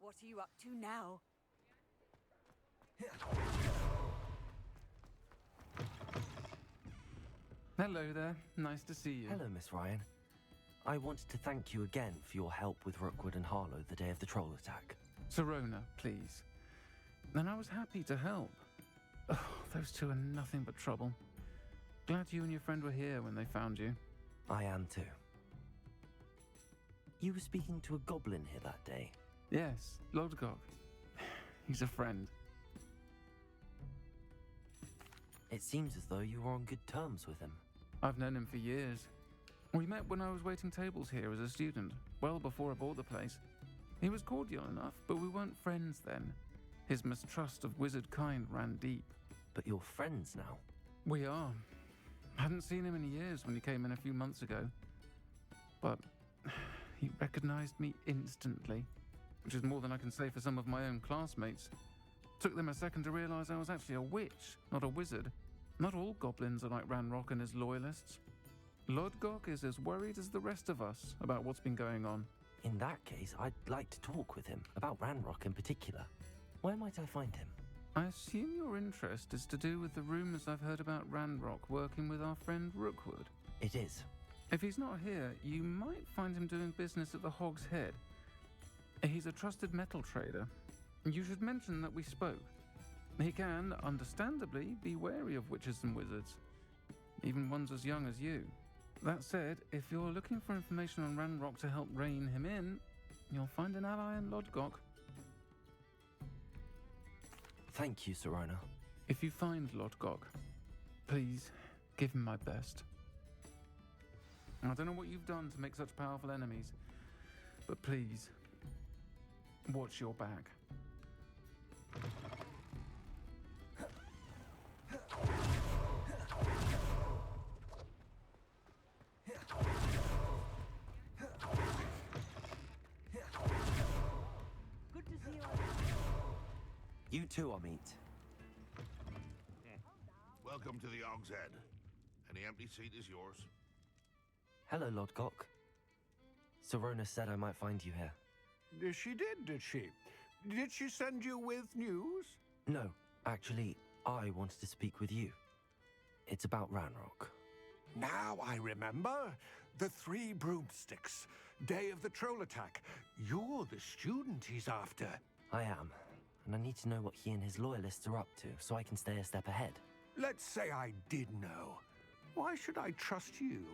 What are you up to now? Hello there. Nice to see you. Hello, Miss Ryan. I wanted to thank you again for your help with Rookwood and Harlow the day of the troll attack. Serona, please. And I was happy to help. Oh, those two are nothing but trouble. Glad you and your friend were here when they found you. I am too. You were speaking to a goblin here that day. Yes, Lodgok. He's a friend. It seems as though you were on good terms with him. I've known him for years. We met when I was waiting tables here as a student, well before I bought the place. He was cordial enough, but we weren't friends then. His mistrust of wizard kind ran deep. But you're friends now? We are. Hadn't seen him in years when he came in a few months ago. But he recognized me instantly, which is more than I can say for some of my own classmates. Took them a second to realize I was actually a witch, not a wizard. Not all goblins are like Ranrock and his loyalists. Lodgok is as worried as the rest of us about what's been going on. In that case, I'd like to talk with him, about Ranrock in particular. Where might I find him? I assume your interest is to do with the rumors I've heard about Ranrock working with our friend Rookwood. It is. If he's not here, you might find him doing business at the Hog's Head. He's a trusted metal trader. You should mention that we spoke. He can, understandably, be wary of witches and wizards, even ones as young as you. That said, if you're looking for information on Ranrock to help rein him in, you'll find an ally in Lodgok. Thank you, Serona. If you find Lodgok, please give him my best. I don't know what you've done to make such powerful enemies, but please, watch your back. Good to see you. You too, Amit. Welcome to the Og's Head. Any empty seat is yours. Hello, Lord Cock. Serona said I might find you here. She did she? Did she send you with news? No, actually, I wanted to speak with you. It's about Ranrock. Now I remember. The 3 broomsticks. Day of the troll attack. You're the student he's after. I am, and I need to know what he and his loyalists are up to so I can stay a step ahead. Let's say I did know. Why should I trust you?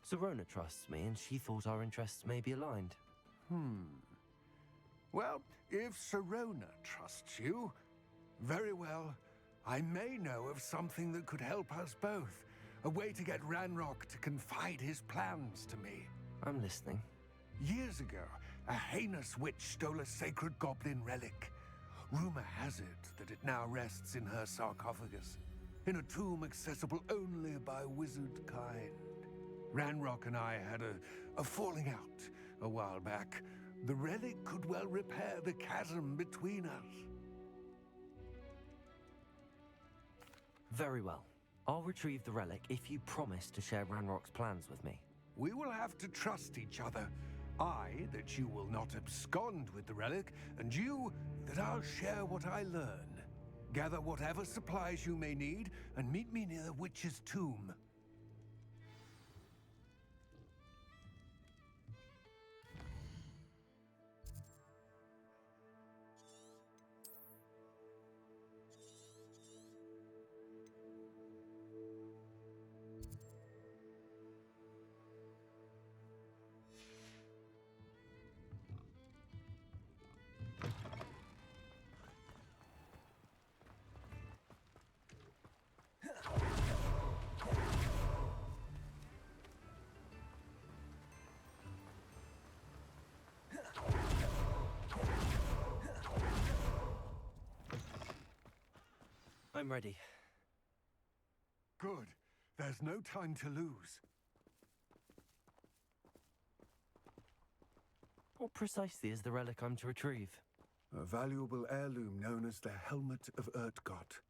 Serona trusts me, and she thought our interests may be aligned. Well, if Serona trusts you, very well. I may know of something that could help us both. A way to get Ranrock to confide his plans to me. I'm listening. Years ago, a heinous witch stole a sacred goblin relic. Rumor has it that it now rests in her sarcophagus, in a tomb accessible only by wizard kind. Ranrock and I had a falling out a while back. The relic could well repair the chasm between us. Very well. I'll retrieve the relic if you promise to share Ranrock's plans with me. We will have to trust each other. I, that you will not abscond with the relic, and you, that I'll share what I learn. Gather whatever supplies you may need, and meet me near the witch's tomb. I'm ready. Good. There's no time to lose. What precisely is the relic I'm to retrieve? A valuable heirloom known as the Helmet of Urtgott.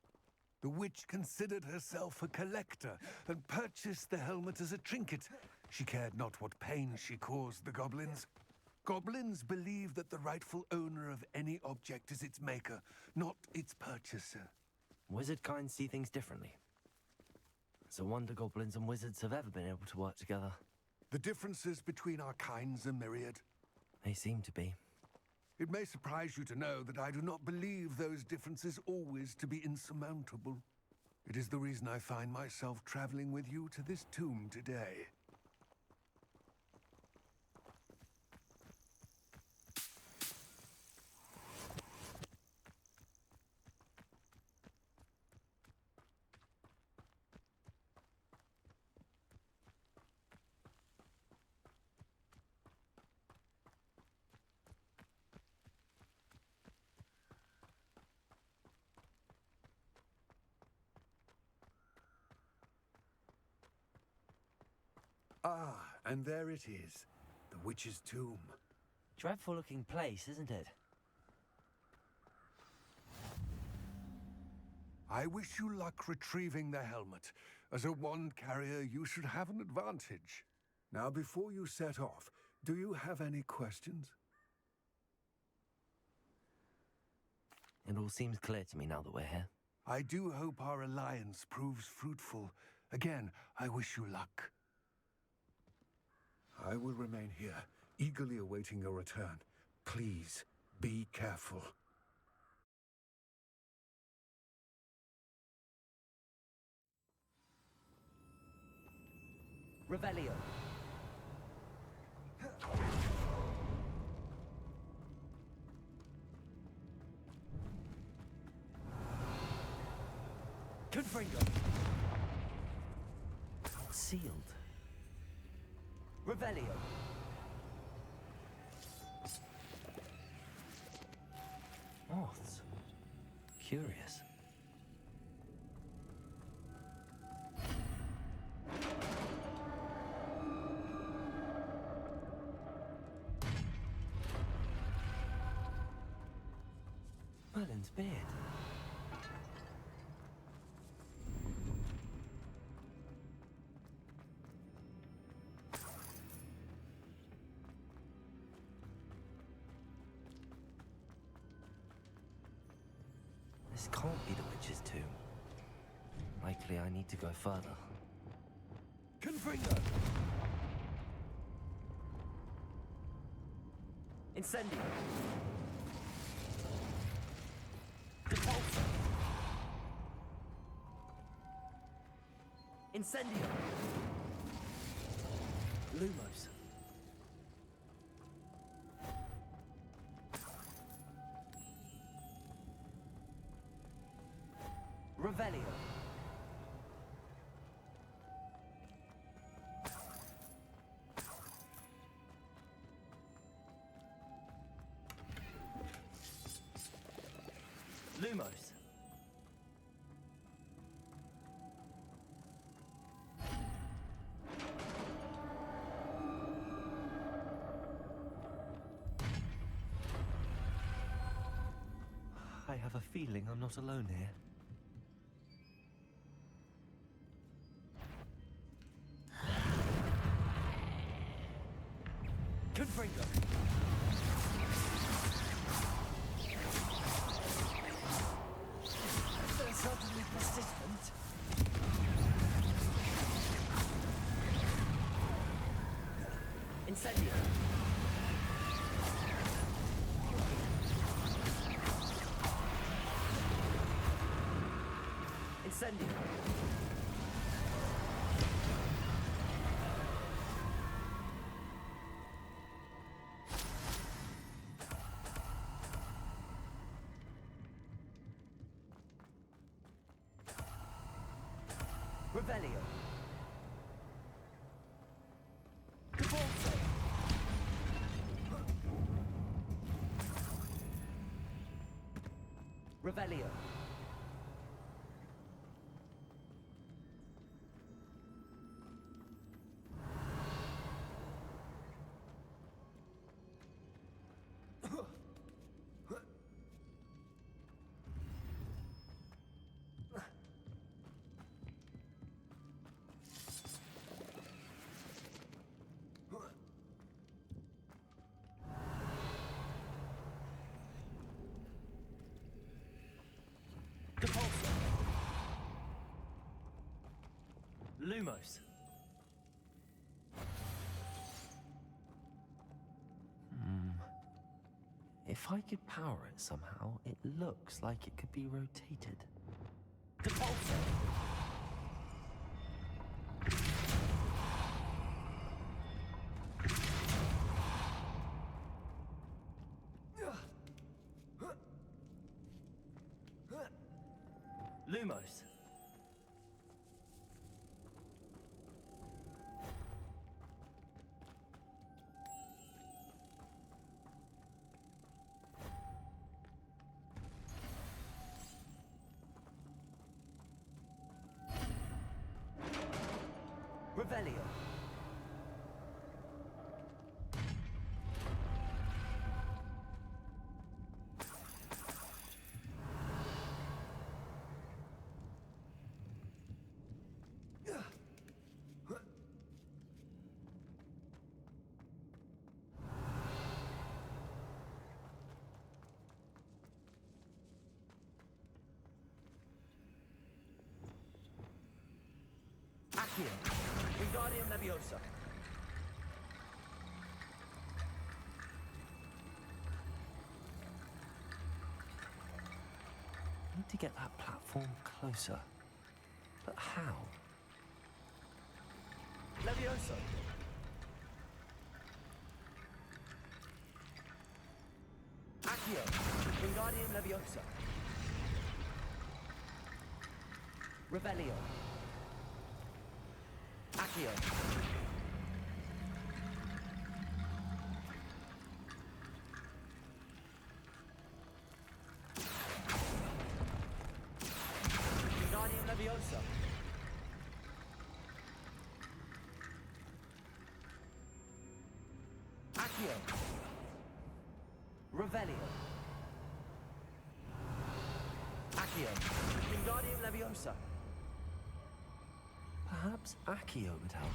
The witch considered herself a collector and purchased the helmet as a trinket. She cared not what pain she caused the goblins. Goblins believe that the rightful owner of any object is its maker, not its purchaser. Wizard kind see things differently. It's a wonder goblins and wizards have ever been able to work together. The differences between our kinds are myriad. They seem to be. It may surprise you to know that I do not believe those differences always to be insurmountable. It is the reason I find myself traveling with you to this tomb today. Ah, and there it is. The witch's tomb. Dreadful looking place, isn't it? I wish you luck retrieving the helmet. As a wand carrier, you should have an advantage. Now, before you set off, do you have any questions? It all seems clear to me now that we're here. I do hope our alliance proves fruitful. Again, I wish you luck. I will remain here, eagerly awaiting your return. Please, be careful. Revelio. Confringo. Sealed. Revelio. Moths. Curious. Paladin's beard. This can't be the witch's tomb. Likely I need to go further. Confringo! Incendio! Depulso! Incendio! Lumos! Revelio! Lumos. I have a feeling I'm not alone here. Confringo! They're certainly persistent. Incendio! Incendio! Revelio! Depulso! Revelio! Depulso! Lumos! If I could power it somehow, it looks like it could be rotated. Depulso! Lumos! Revelio! Accio! Wingardium Leviosa! I need to get that platform closer. But how? Leviosa! Accio! Wingardium Leviosa! Revelio! Accio! Wingardium Leviosa! Accio! Revelio! Accio. Wingardium Leviosa. Perhaps Accio would help.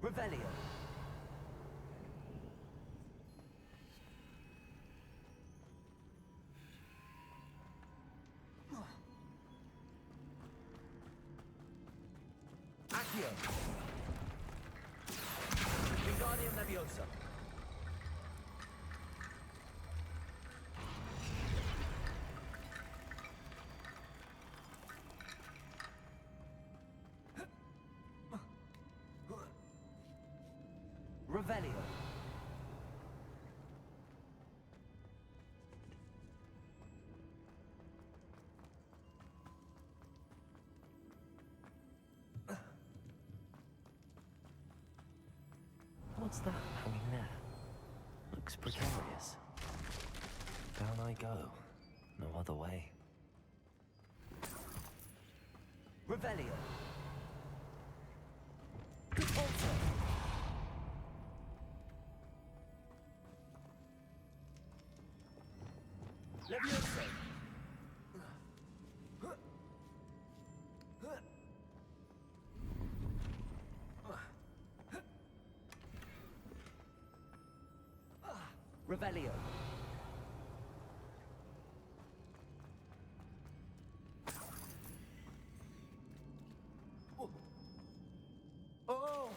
Revelio. Accio. Wingardium Leviosa. Revelio. What's that hanging there? Looks precarious. Down I go. No other way. Revelio. Repulsor. Leviosa. Revelio. Oh!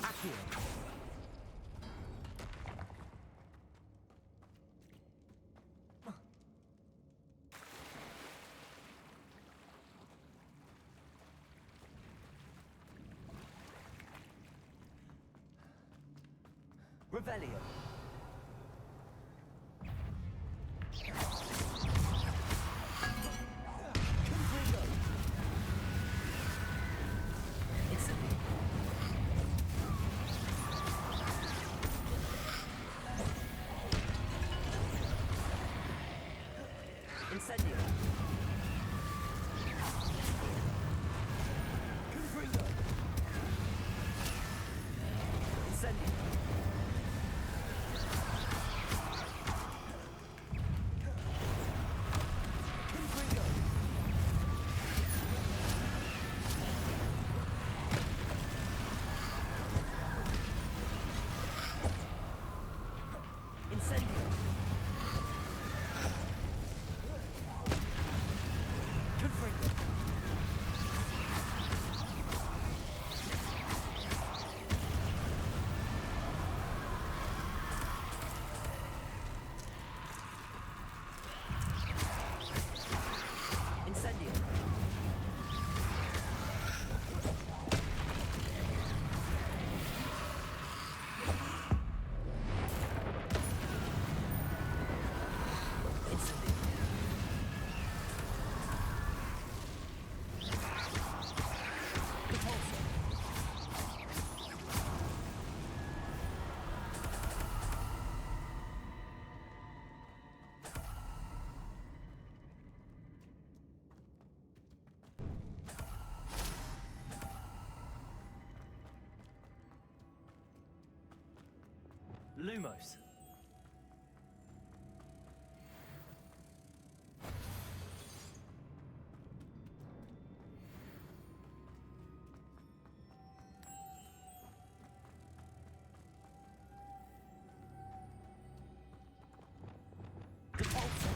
Accio. Revelio. Confringo. Instantly. Incendio. Confringo. Incendio. Confringo. Incendio. Confringo. Incendio. Incendio. Repulsor. Lumos. Repulsor.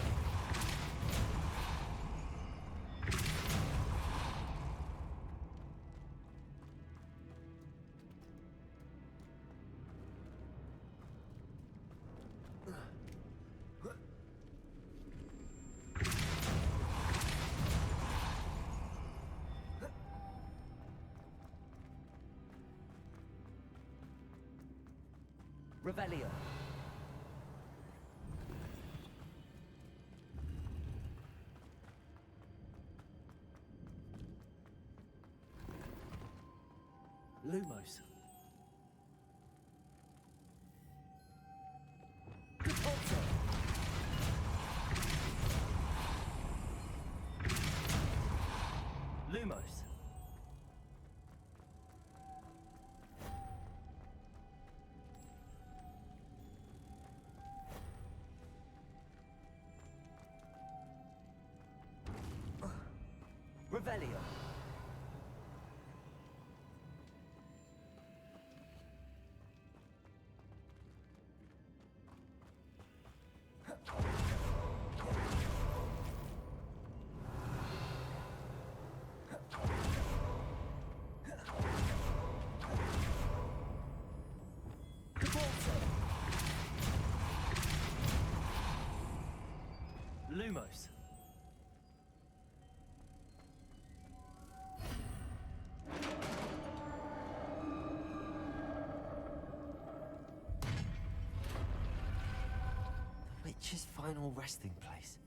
Revelio. Lumos. Lumos. Revelio. Lumos. The witch's final resting place.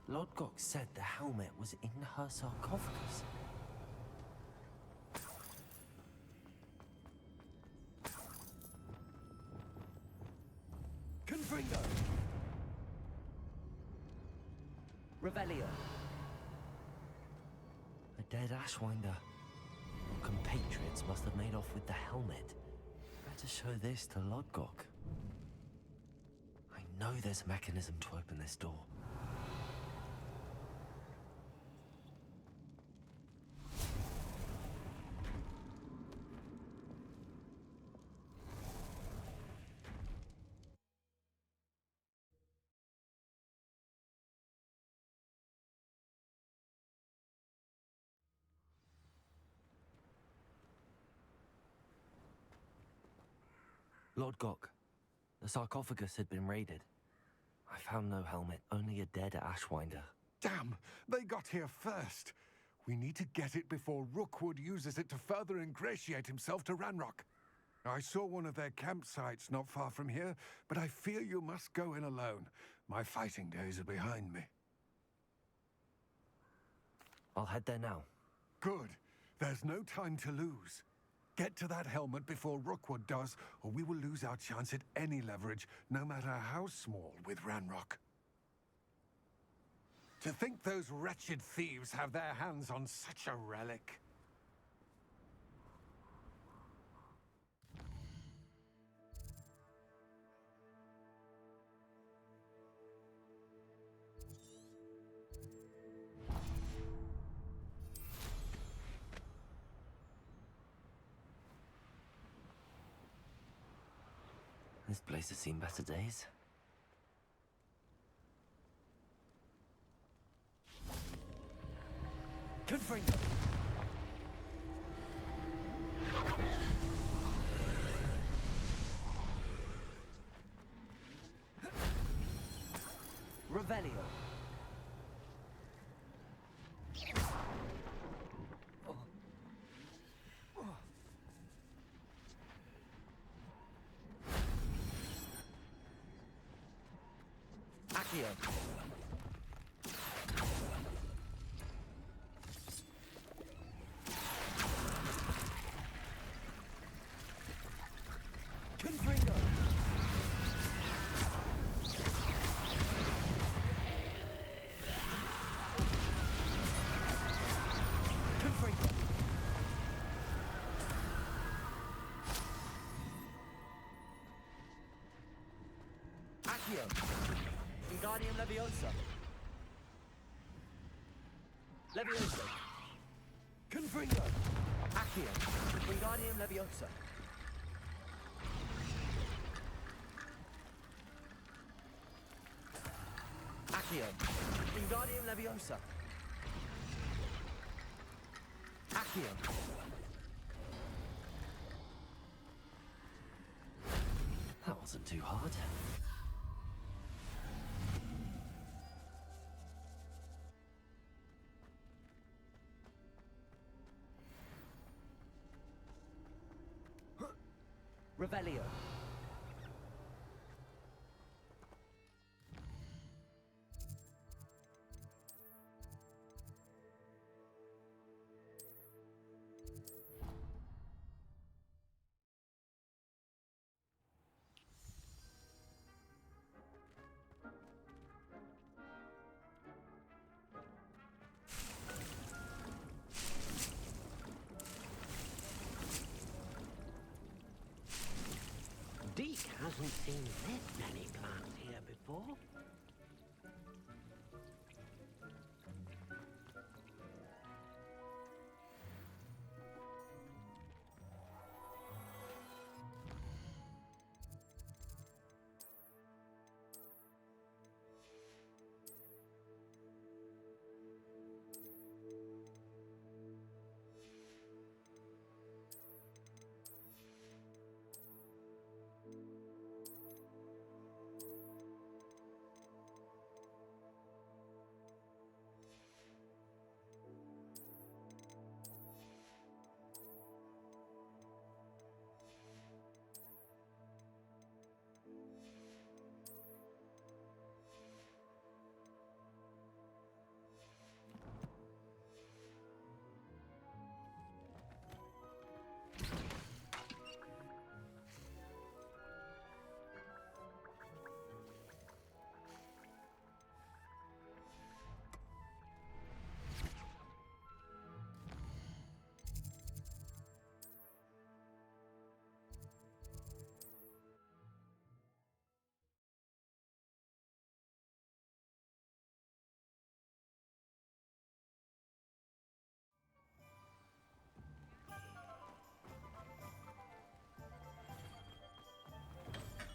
Lodgok said the helmet was in her sarcophagus. Confringo! Revelio. A dead Ashwinder. Compatriots must have made off with the helmet. Better show this to Lodgok. I know there's a mechanism to open this door. Lodgok, the sarcophagus had been raided. I found no helmet, only a dead Ashwinder. Damn! They got here first. We need to get it before Rookwood uses it to further ingratiate himself to Ranrock. I saw one of their campsites not far from here, but I fear you must go in alone. My fighting days are behind me. I'll head there now. Good. There's no time to lose. Get to that helmet before Rookwood does, or we will lose our chance at any leverage, no matter how small, with Ranrock. To think those wretched thieves have their hands on such a relic. This place has seen better days. Confringo! Revelio. Accio. Confringo! Confringo! Accio. Wingardium Leviosa. Leviosa. Confringo! Accio. Wingardium Leviosa. Accio. Wingardium Leviosa. Accio. That wasn't too hard. Revelio. Haven't seen this many plants here before.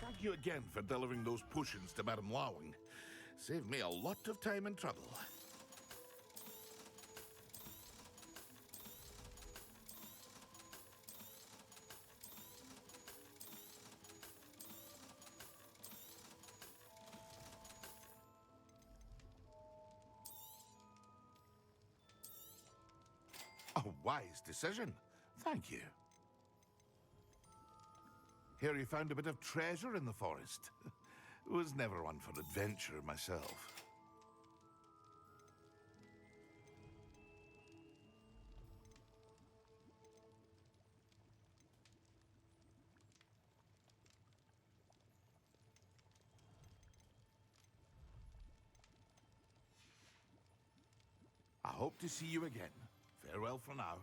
Thank you again for delivering those potions to Madame Lowing. Saved me a lot of time and trouble. A wise decision. Thank you. Hear you found a bit of treasure in the forest. Was never one for adventure myself. I hope to see you again. Farewell for now.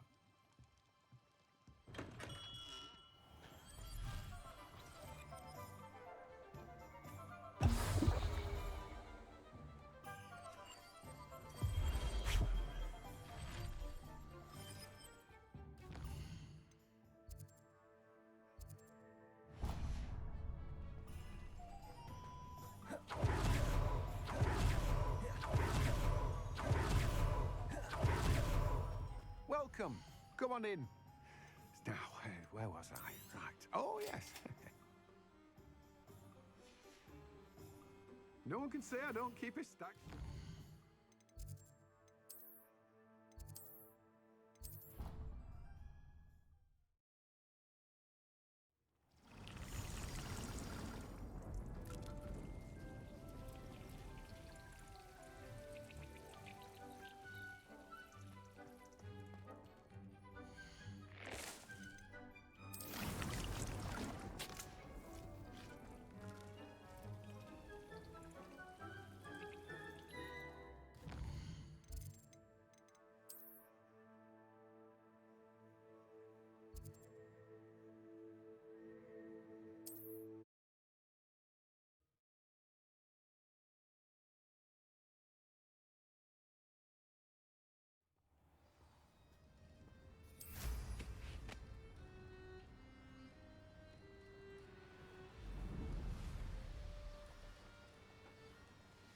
Welcome. Come on in. Now, where was I? Right. Oh, yes. No one can say I don't keep it stacked.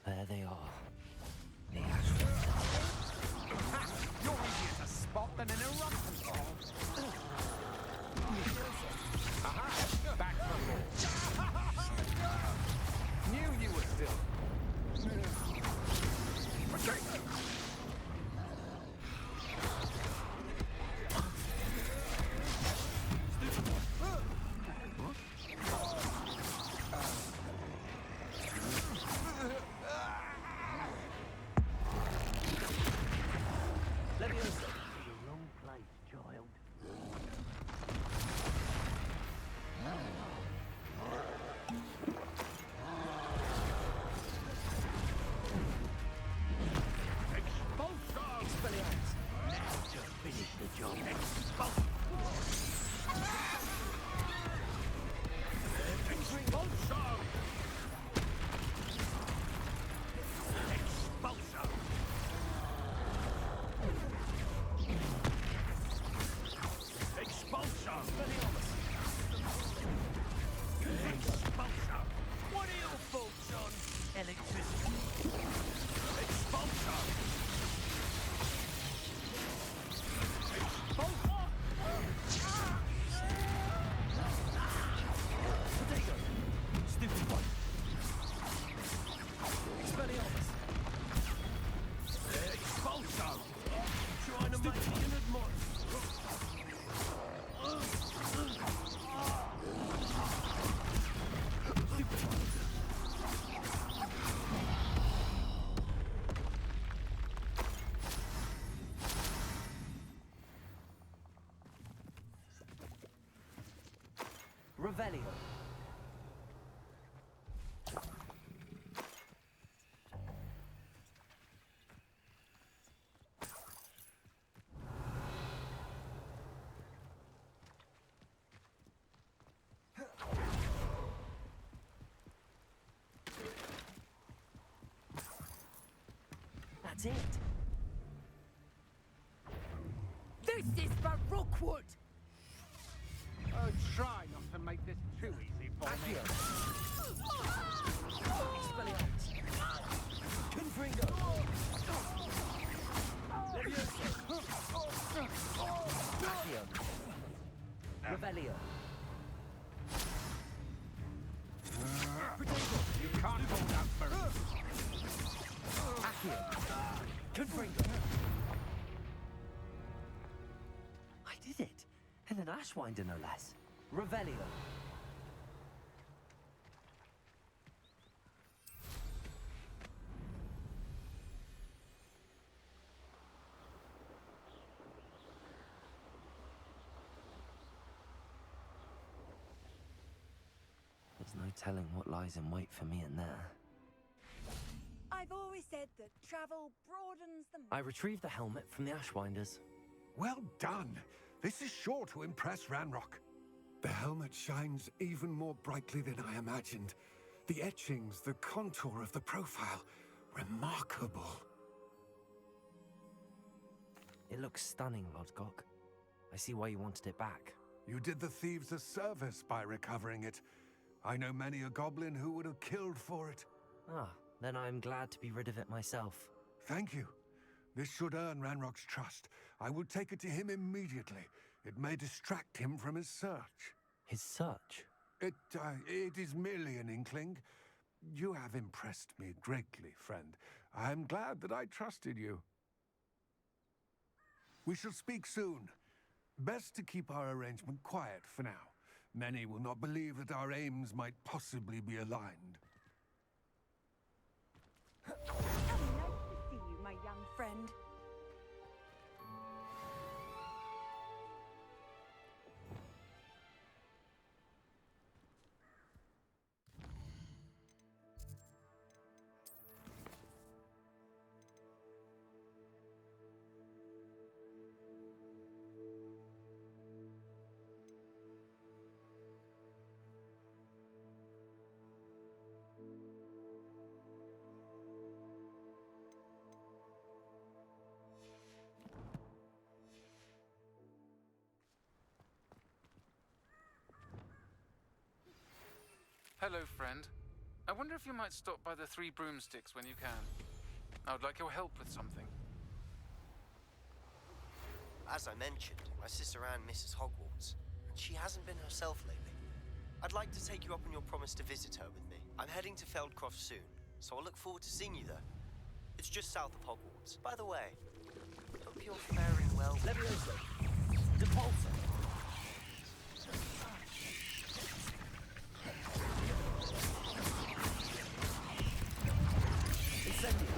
There they are. The Ashford. You're easier to spot than an eruption ball. Aha! Back for more. Knew you were still. Expulsion! my inner moist. Revelio. That's it. This is for Rookwood! Oh, try not to make this too easy for me. Expelliarmus. Confringo. Levioso. Accio. Revelio. You can't hold out forever. Accio. Confringo. I did it. And an Ashwinder, no less. Revelio. There's no telling what lies in wait for me in there. I've always said that travel broadens the... I retrieved the helmet from the Ashwinders. Well done. This is sure to impress Ranrock. The helmet shines even more brightly than I imagined. The etchings, the contour of the profile, remarkable. It looks stunning, Lodgok. I see why you wanted it back. You did the thieves a service by recovering it. I know many a goblin who would have killed for it. Ah, then I'm glad to be rid of it myself. Thank you. This should earn Ranrock's trust. I will take it to him immediately. It may distract him from his search. His search? It is merely an inkling. You have impressed me greatly, friend. I am glad that I trusted you. We shall speak soon. Best to keep our arrangement quiet for now. Many will not believe that our aims might possibly be aligned. Nice to see you, my young friend. Hello, friend. I wonder if you might stop by the Three Broomsticks when you can. I would like your help with something. As I mentioned, my sister Anne misses Hogwarts, and she hasn't been herself lately. I'd like to take you up on your promise to visit her with me. I'm heading to Feldcroft soon, so I'll look forward to seeing you there. It's just south of Hogwarts. By the way, hope you're faring well. Levioso. Depulso. Incendio.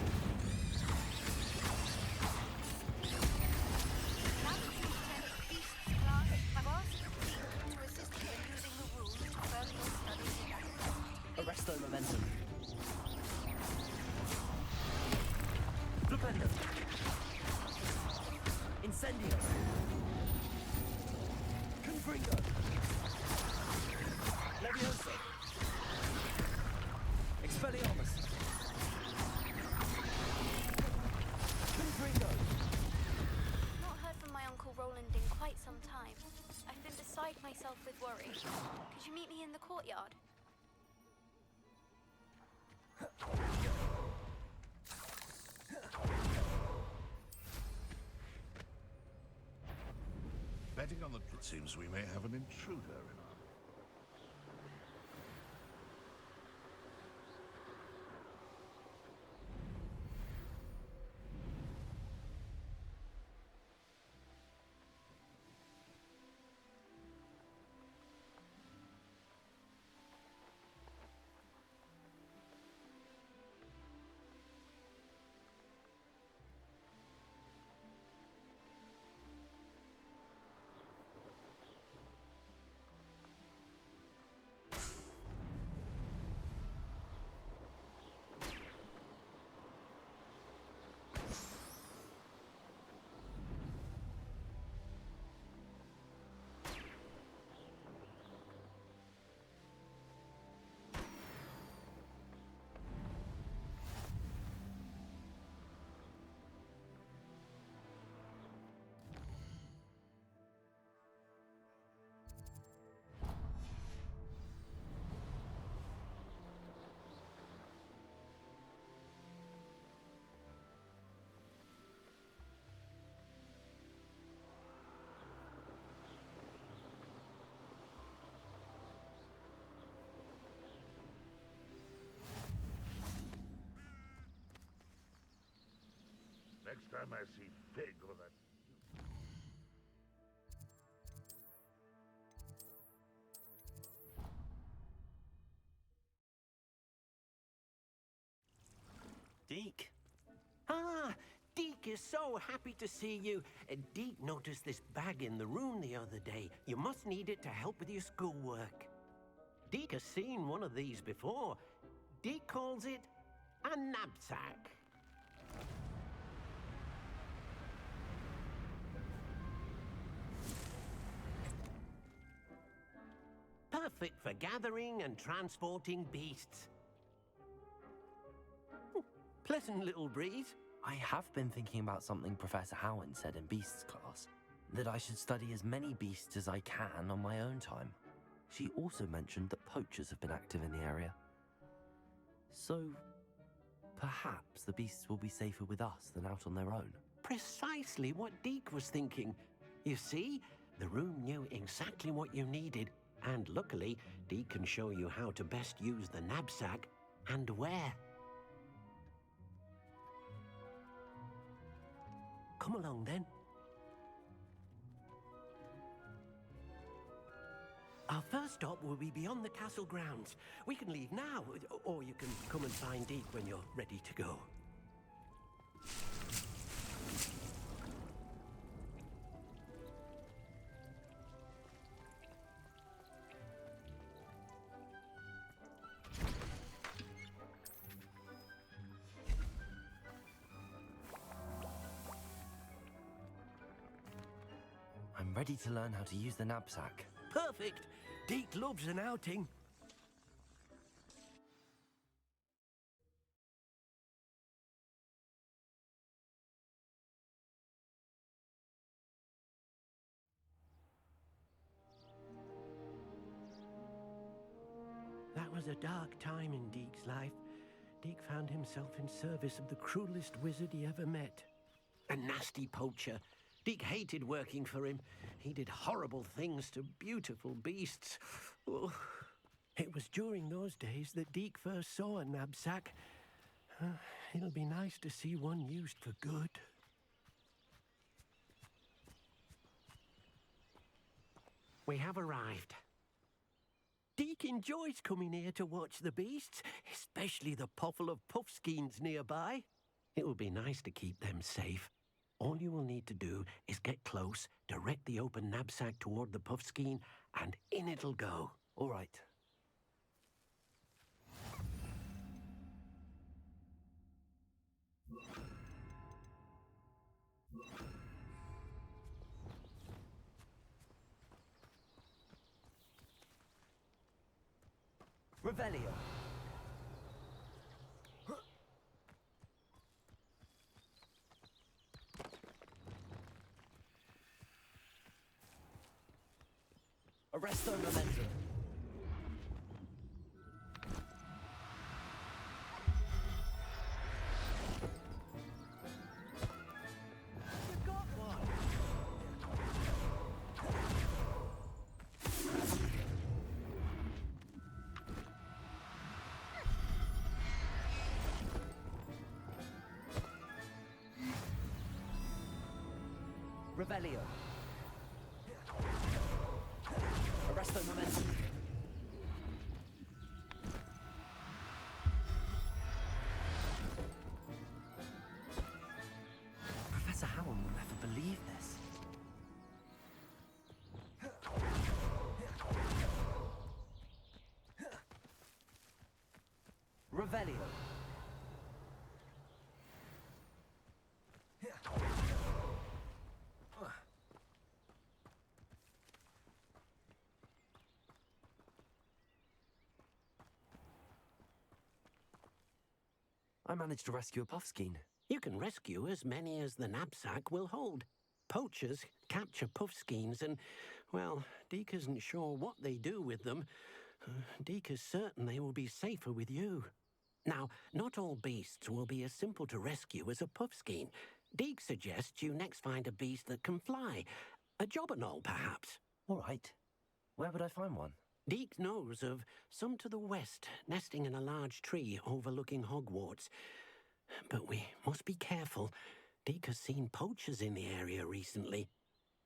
Arresto momentum. Flipendo. Incendio. Confringo. Levioso. Expelliarmus. Confringo. Not heard from my Uncle Roland in quite some time. I've been beside myself with worry. Could you meet me in the courtyard? Betting on the... It seems we may have an intruder in our... next time I see Pig or that. Deke. Ah, Deke is so happy to see you. Deke noticed this bag in the room the other day. You must need it to help with your schoolwork. Deke has seen one of these before. Deke calls it a knapsack. Perfect for gathering and transporting beasts. Pleasant little breeze. I have been thinking about something Professor Howin said in Beasts class, that I should study as many beasts as I can on my own time. She also mentioned that poachers have been active in the area. So, perhaps the beasts will be safer with us than out on their own. Precisely what Deke was thinking. You see, the room knew exactly what you needed, and luckily, Deke can show you how to best use the knapsack and where. Come along, then. Our first stop will be beyond the castle grounds. We can leave now, or you can come and find Deke when you're ready to go. I'm ready to learn how to use the knapsack. Perfect! Deke loves an outing. That was a dark time in Deke's life. Deke found himself in service of the cruelest wizard he ever met. A nasty poacher. Deke hated working for him. He did horrible things to beautiful beasts. Oh. It was during those days that Deke first saw a knapsack. It'll be nice to see one used for good. We have arrived. Deke enjoys coming here to watch the beasts, especially the potful of puffskeins nearby. It will be nice to keep them safe. All you will need to do is get close, direct the open knapsack toward the puffskein, and in it'll go. All right. Revelio. Arresto momentum. You got one. Revelio. Arresto momentum. Professor Howin will never believe this. Revelio. I managed to rescue a puffskein. You can rescue as many as the knapsack will hold. Poachers capture puffskeins and, well, Deke isn't sure what they do with them. Deke is certain they will be safer with you. Now, not all beasts will be as simple to rescue as a puffskein. Deke suggests you next find a beast that can fly. A jobberknoll, perhaps. All right. Where would I find one? Deke knows of some to the west, nesting in a large tree overlooking Hogwarts. But we must be careful. Deke has seen poachers in the area recently.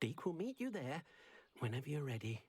Deke will meet you there whenever you're ready.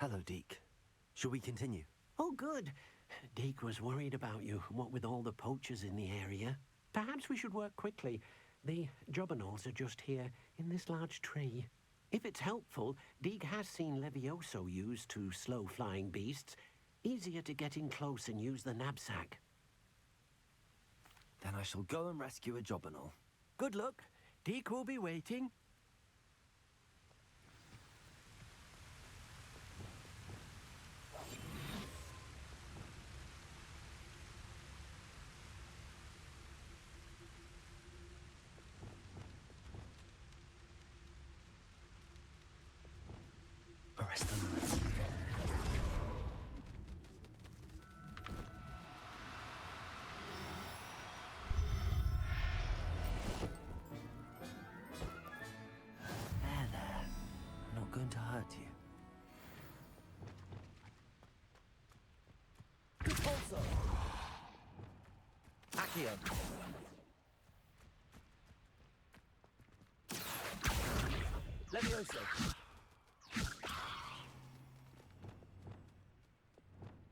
Hello, Deke. Shall we continue? Oh, good. Deke was worried about you, what with all the poachers in the area. Perhaps we should work quickly. The jobberknolls are just here, in this large tree. If it's helpful, Deke has seen Levioso used to slow flying beasts. Easier to get in close and use the knapsack. Then I shall go and rescue a jobberknoll. Good luck. Deke will be waiting. Arrest them. Levioso! Accio! Levioso!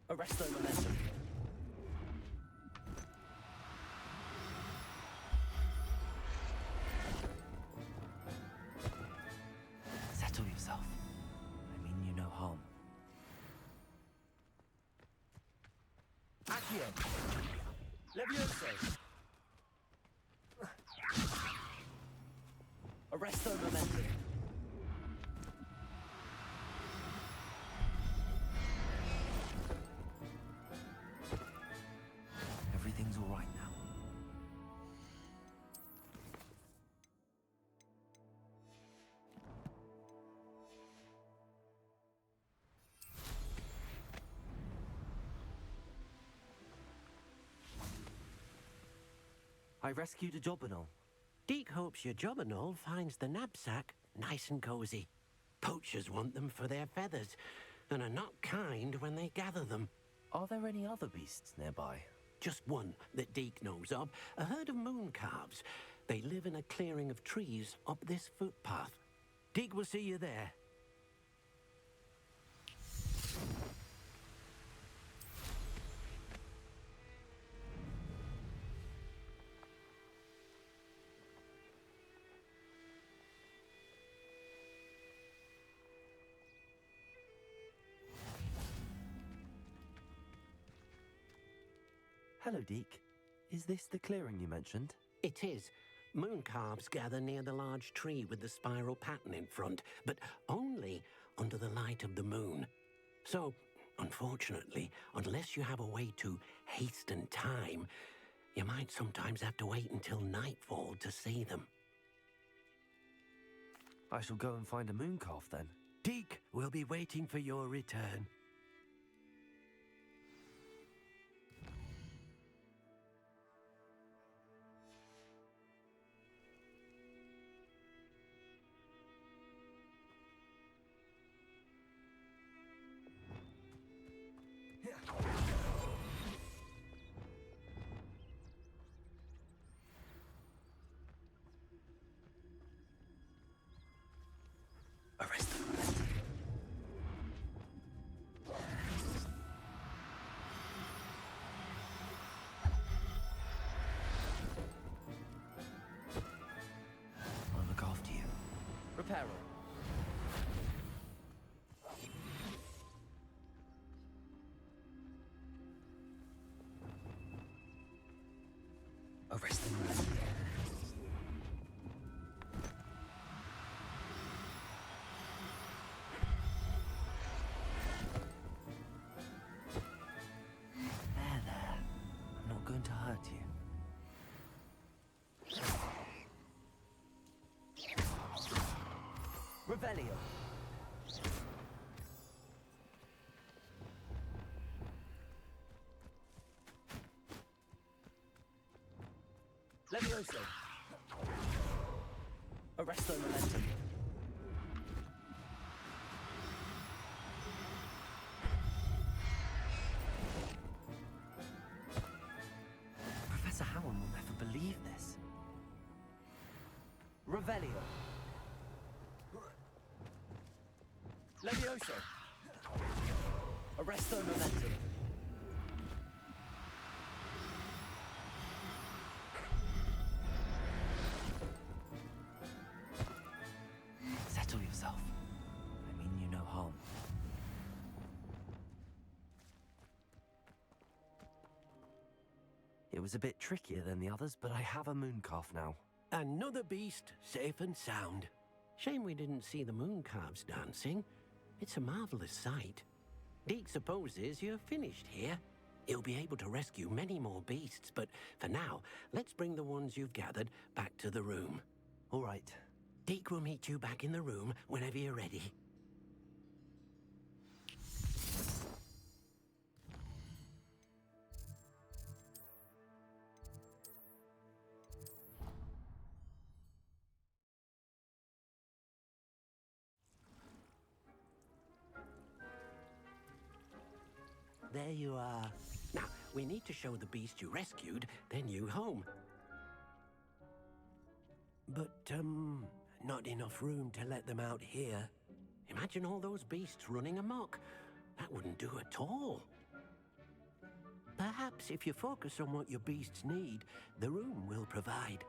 Arresto momentum. Settle yourself. I mean you no harm. Accio! Levioso! Arresto momentum. Everything's all right now. I rescued a Jobberknoll. Deke hopes your Jobberknoll finds the knapsack nice and cozy. Poachers want them for their feathers, and are not kind when they gather them. Are there any other beasts nearby? Just one that Deke knows of, a herd of moon calves. They live in a clearing of trees up this footpath. Deke will see you there. Hello, Deke. Is this the clearing you mentioned? It is. Moon calves gather near the large tree with the spiral pattern in front, but only under the light of the moon. So, unfortunately, unless you have a way to hasten time, you might sometimes have to wait until nightfall to see them. I shall go and find a moon calf then. Deke will be waiting for your return. Arrest them. I'll look after you. Reparo. Arrest them. There. I'm not going to hurt you. Revelio. Levioso. Arresto momentum. Professor Howard will never believe this. Revelio. Levioso. Arresto momentum. Settle yourself. I mean you no harm. It was a bit trickier than the others, but I have a moon calf now. Another beast, safe and sound. Shame we didn't see the moon calves dancing. It's a marvelous sight. Deke supposes you're finished here. He'll be able to rescue many more beasts, but for now, let's bring the ones you've gathered back to the room. All right. Deke will meet you back in the room whenever you're ready. There you are. Now, we need to show the beast you rescued their new home. But, not enough room to let them out here. Imagine all those beasts running amok. That wouldn't do at all. Perhaps if you focus on what your beasts need, the room will provide.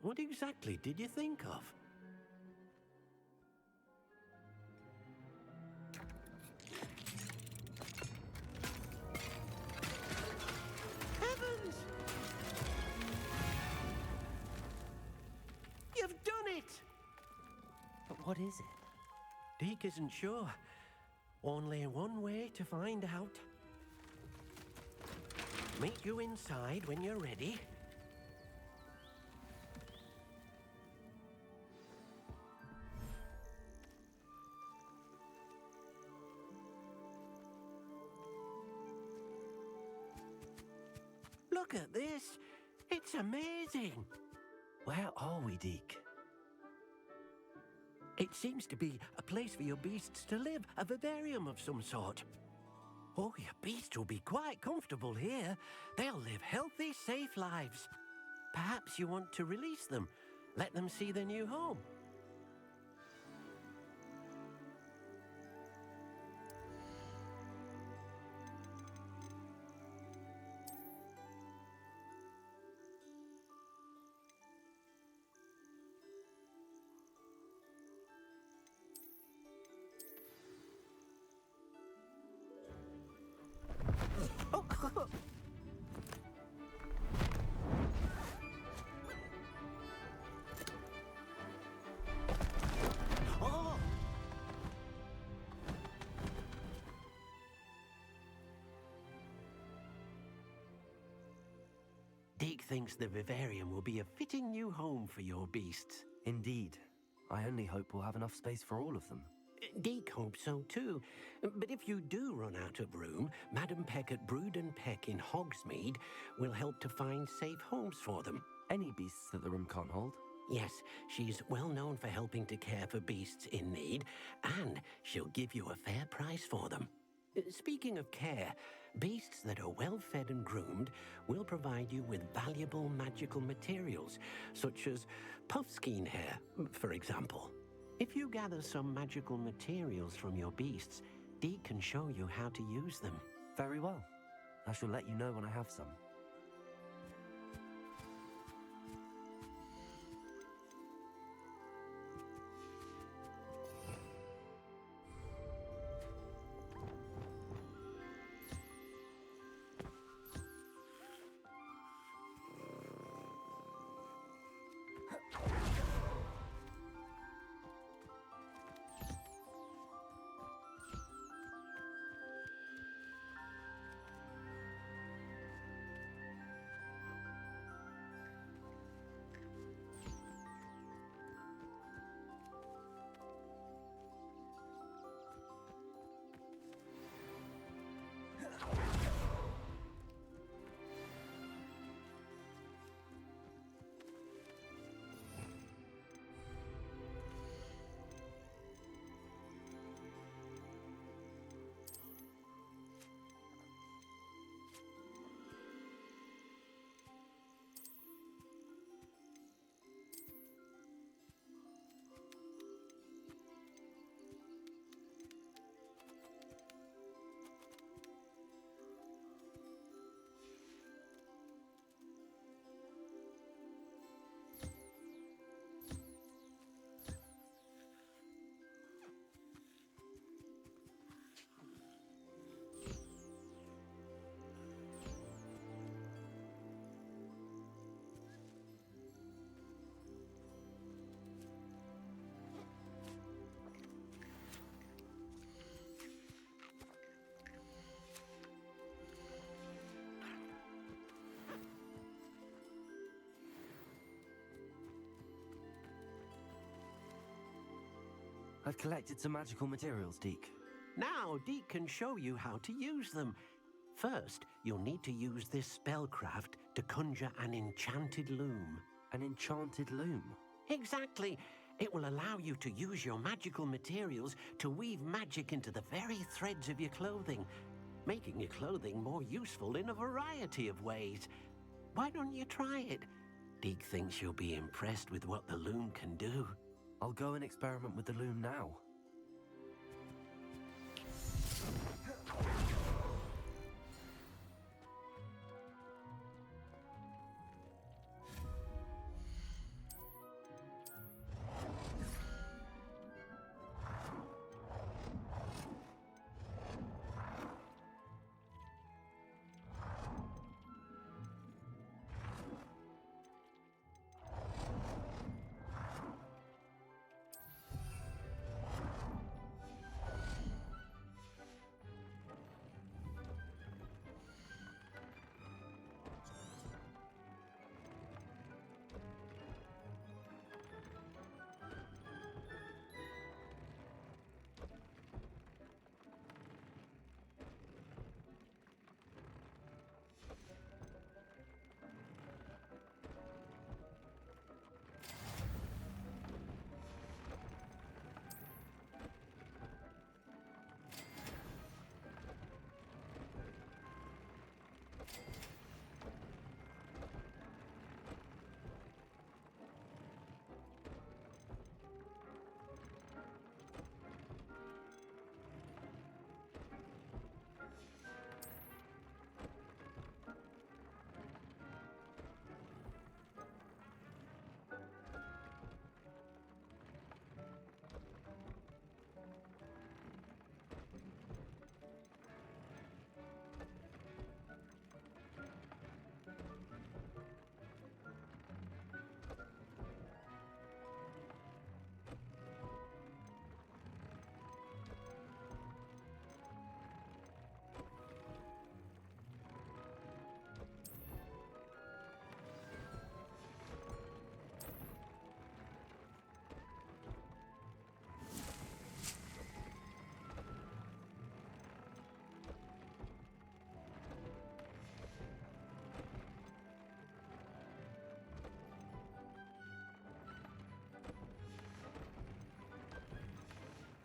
What exactly did you think of? Heavens! You've done it! But what is it? Deke isn't sure. Only one way to find out. Meet you inside when you're ready. Look at this. It's amazing. Where are we, Deke? It seems to be a place for your beasts to live, a vivarium of some sort. Oh, your beasts will be quite comfortable here. They'll live healthy, safe lives. Perhaps you want to release them, let them see their new home. Deke thinks the vivarium will be a fitting new home for your beasts. Indeed. I only hope we'll have enough space for all of them. Deke hopes so too. But if you do run out of room, Madam Peck at Brood and Peck in Hogsmeade will help to find safe homes for them. Any beasts that the room can't hold? Yes, she's well known for helping to care for beasts in need, and she'll give you a fair price for them. Speaking of care, beasts that are well fed and groomed will provide you with valuable magical materials, such as puffskein hair, for example. If you gather some magical materials from your beasts, Deke can show you how to use them. Very well. I shall let you know when I have some. I've collected some magical materials, Deke. Now, Deke can show you how to use them. First, you'll need to use this spellcraft to conjure an enchanted loom. An enchanted loom? Exactly. It will allow you to use your magical materials to weave magic into the very threads of your clothing, making your clothing more useful in a variety of ways. Why don't you try it? Deke thinks you'll be impressed with what the loom can do. I'll go and experiment with the loom now.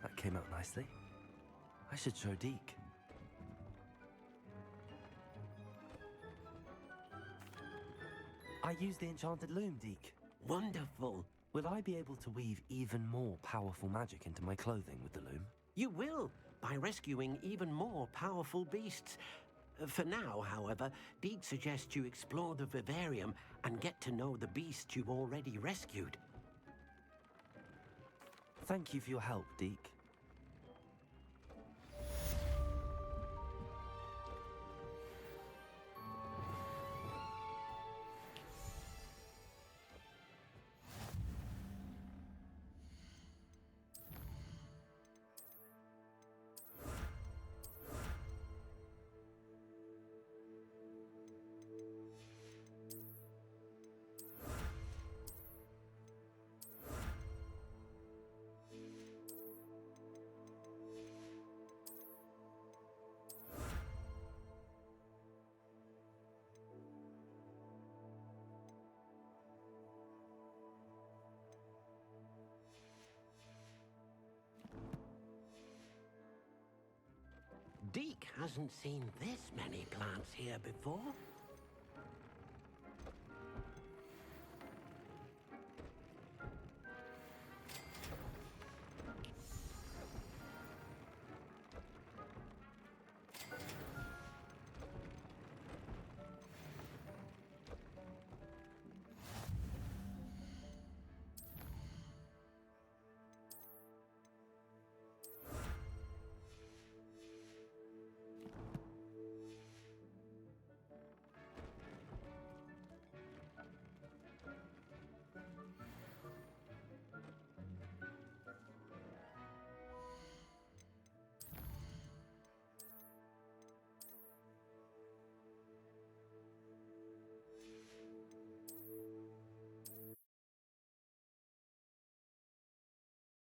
That came out nicely. I should show Deke. I used the enchanted loom, Deke. Wonderful. Will I be able to weave even more powerful magic into my clothing with the loom? You will, by rescuing even more powerful beasts. For now, however, Deke suggests you explore the vivarium and get to know the beasts you've already rescued. Thank you for your help, Deke. Deke hasn't seen this many plants here before.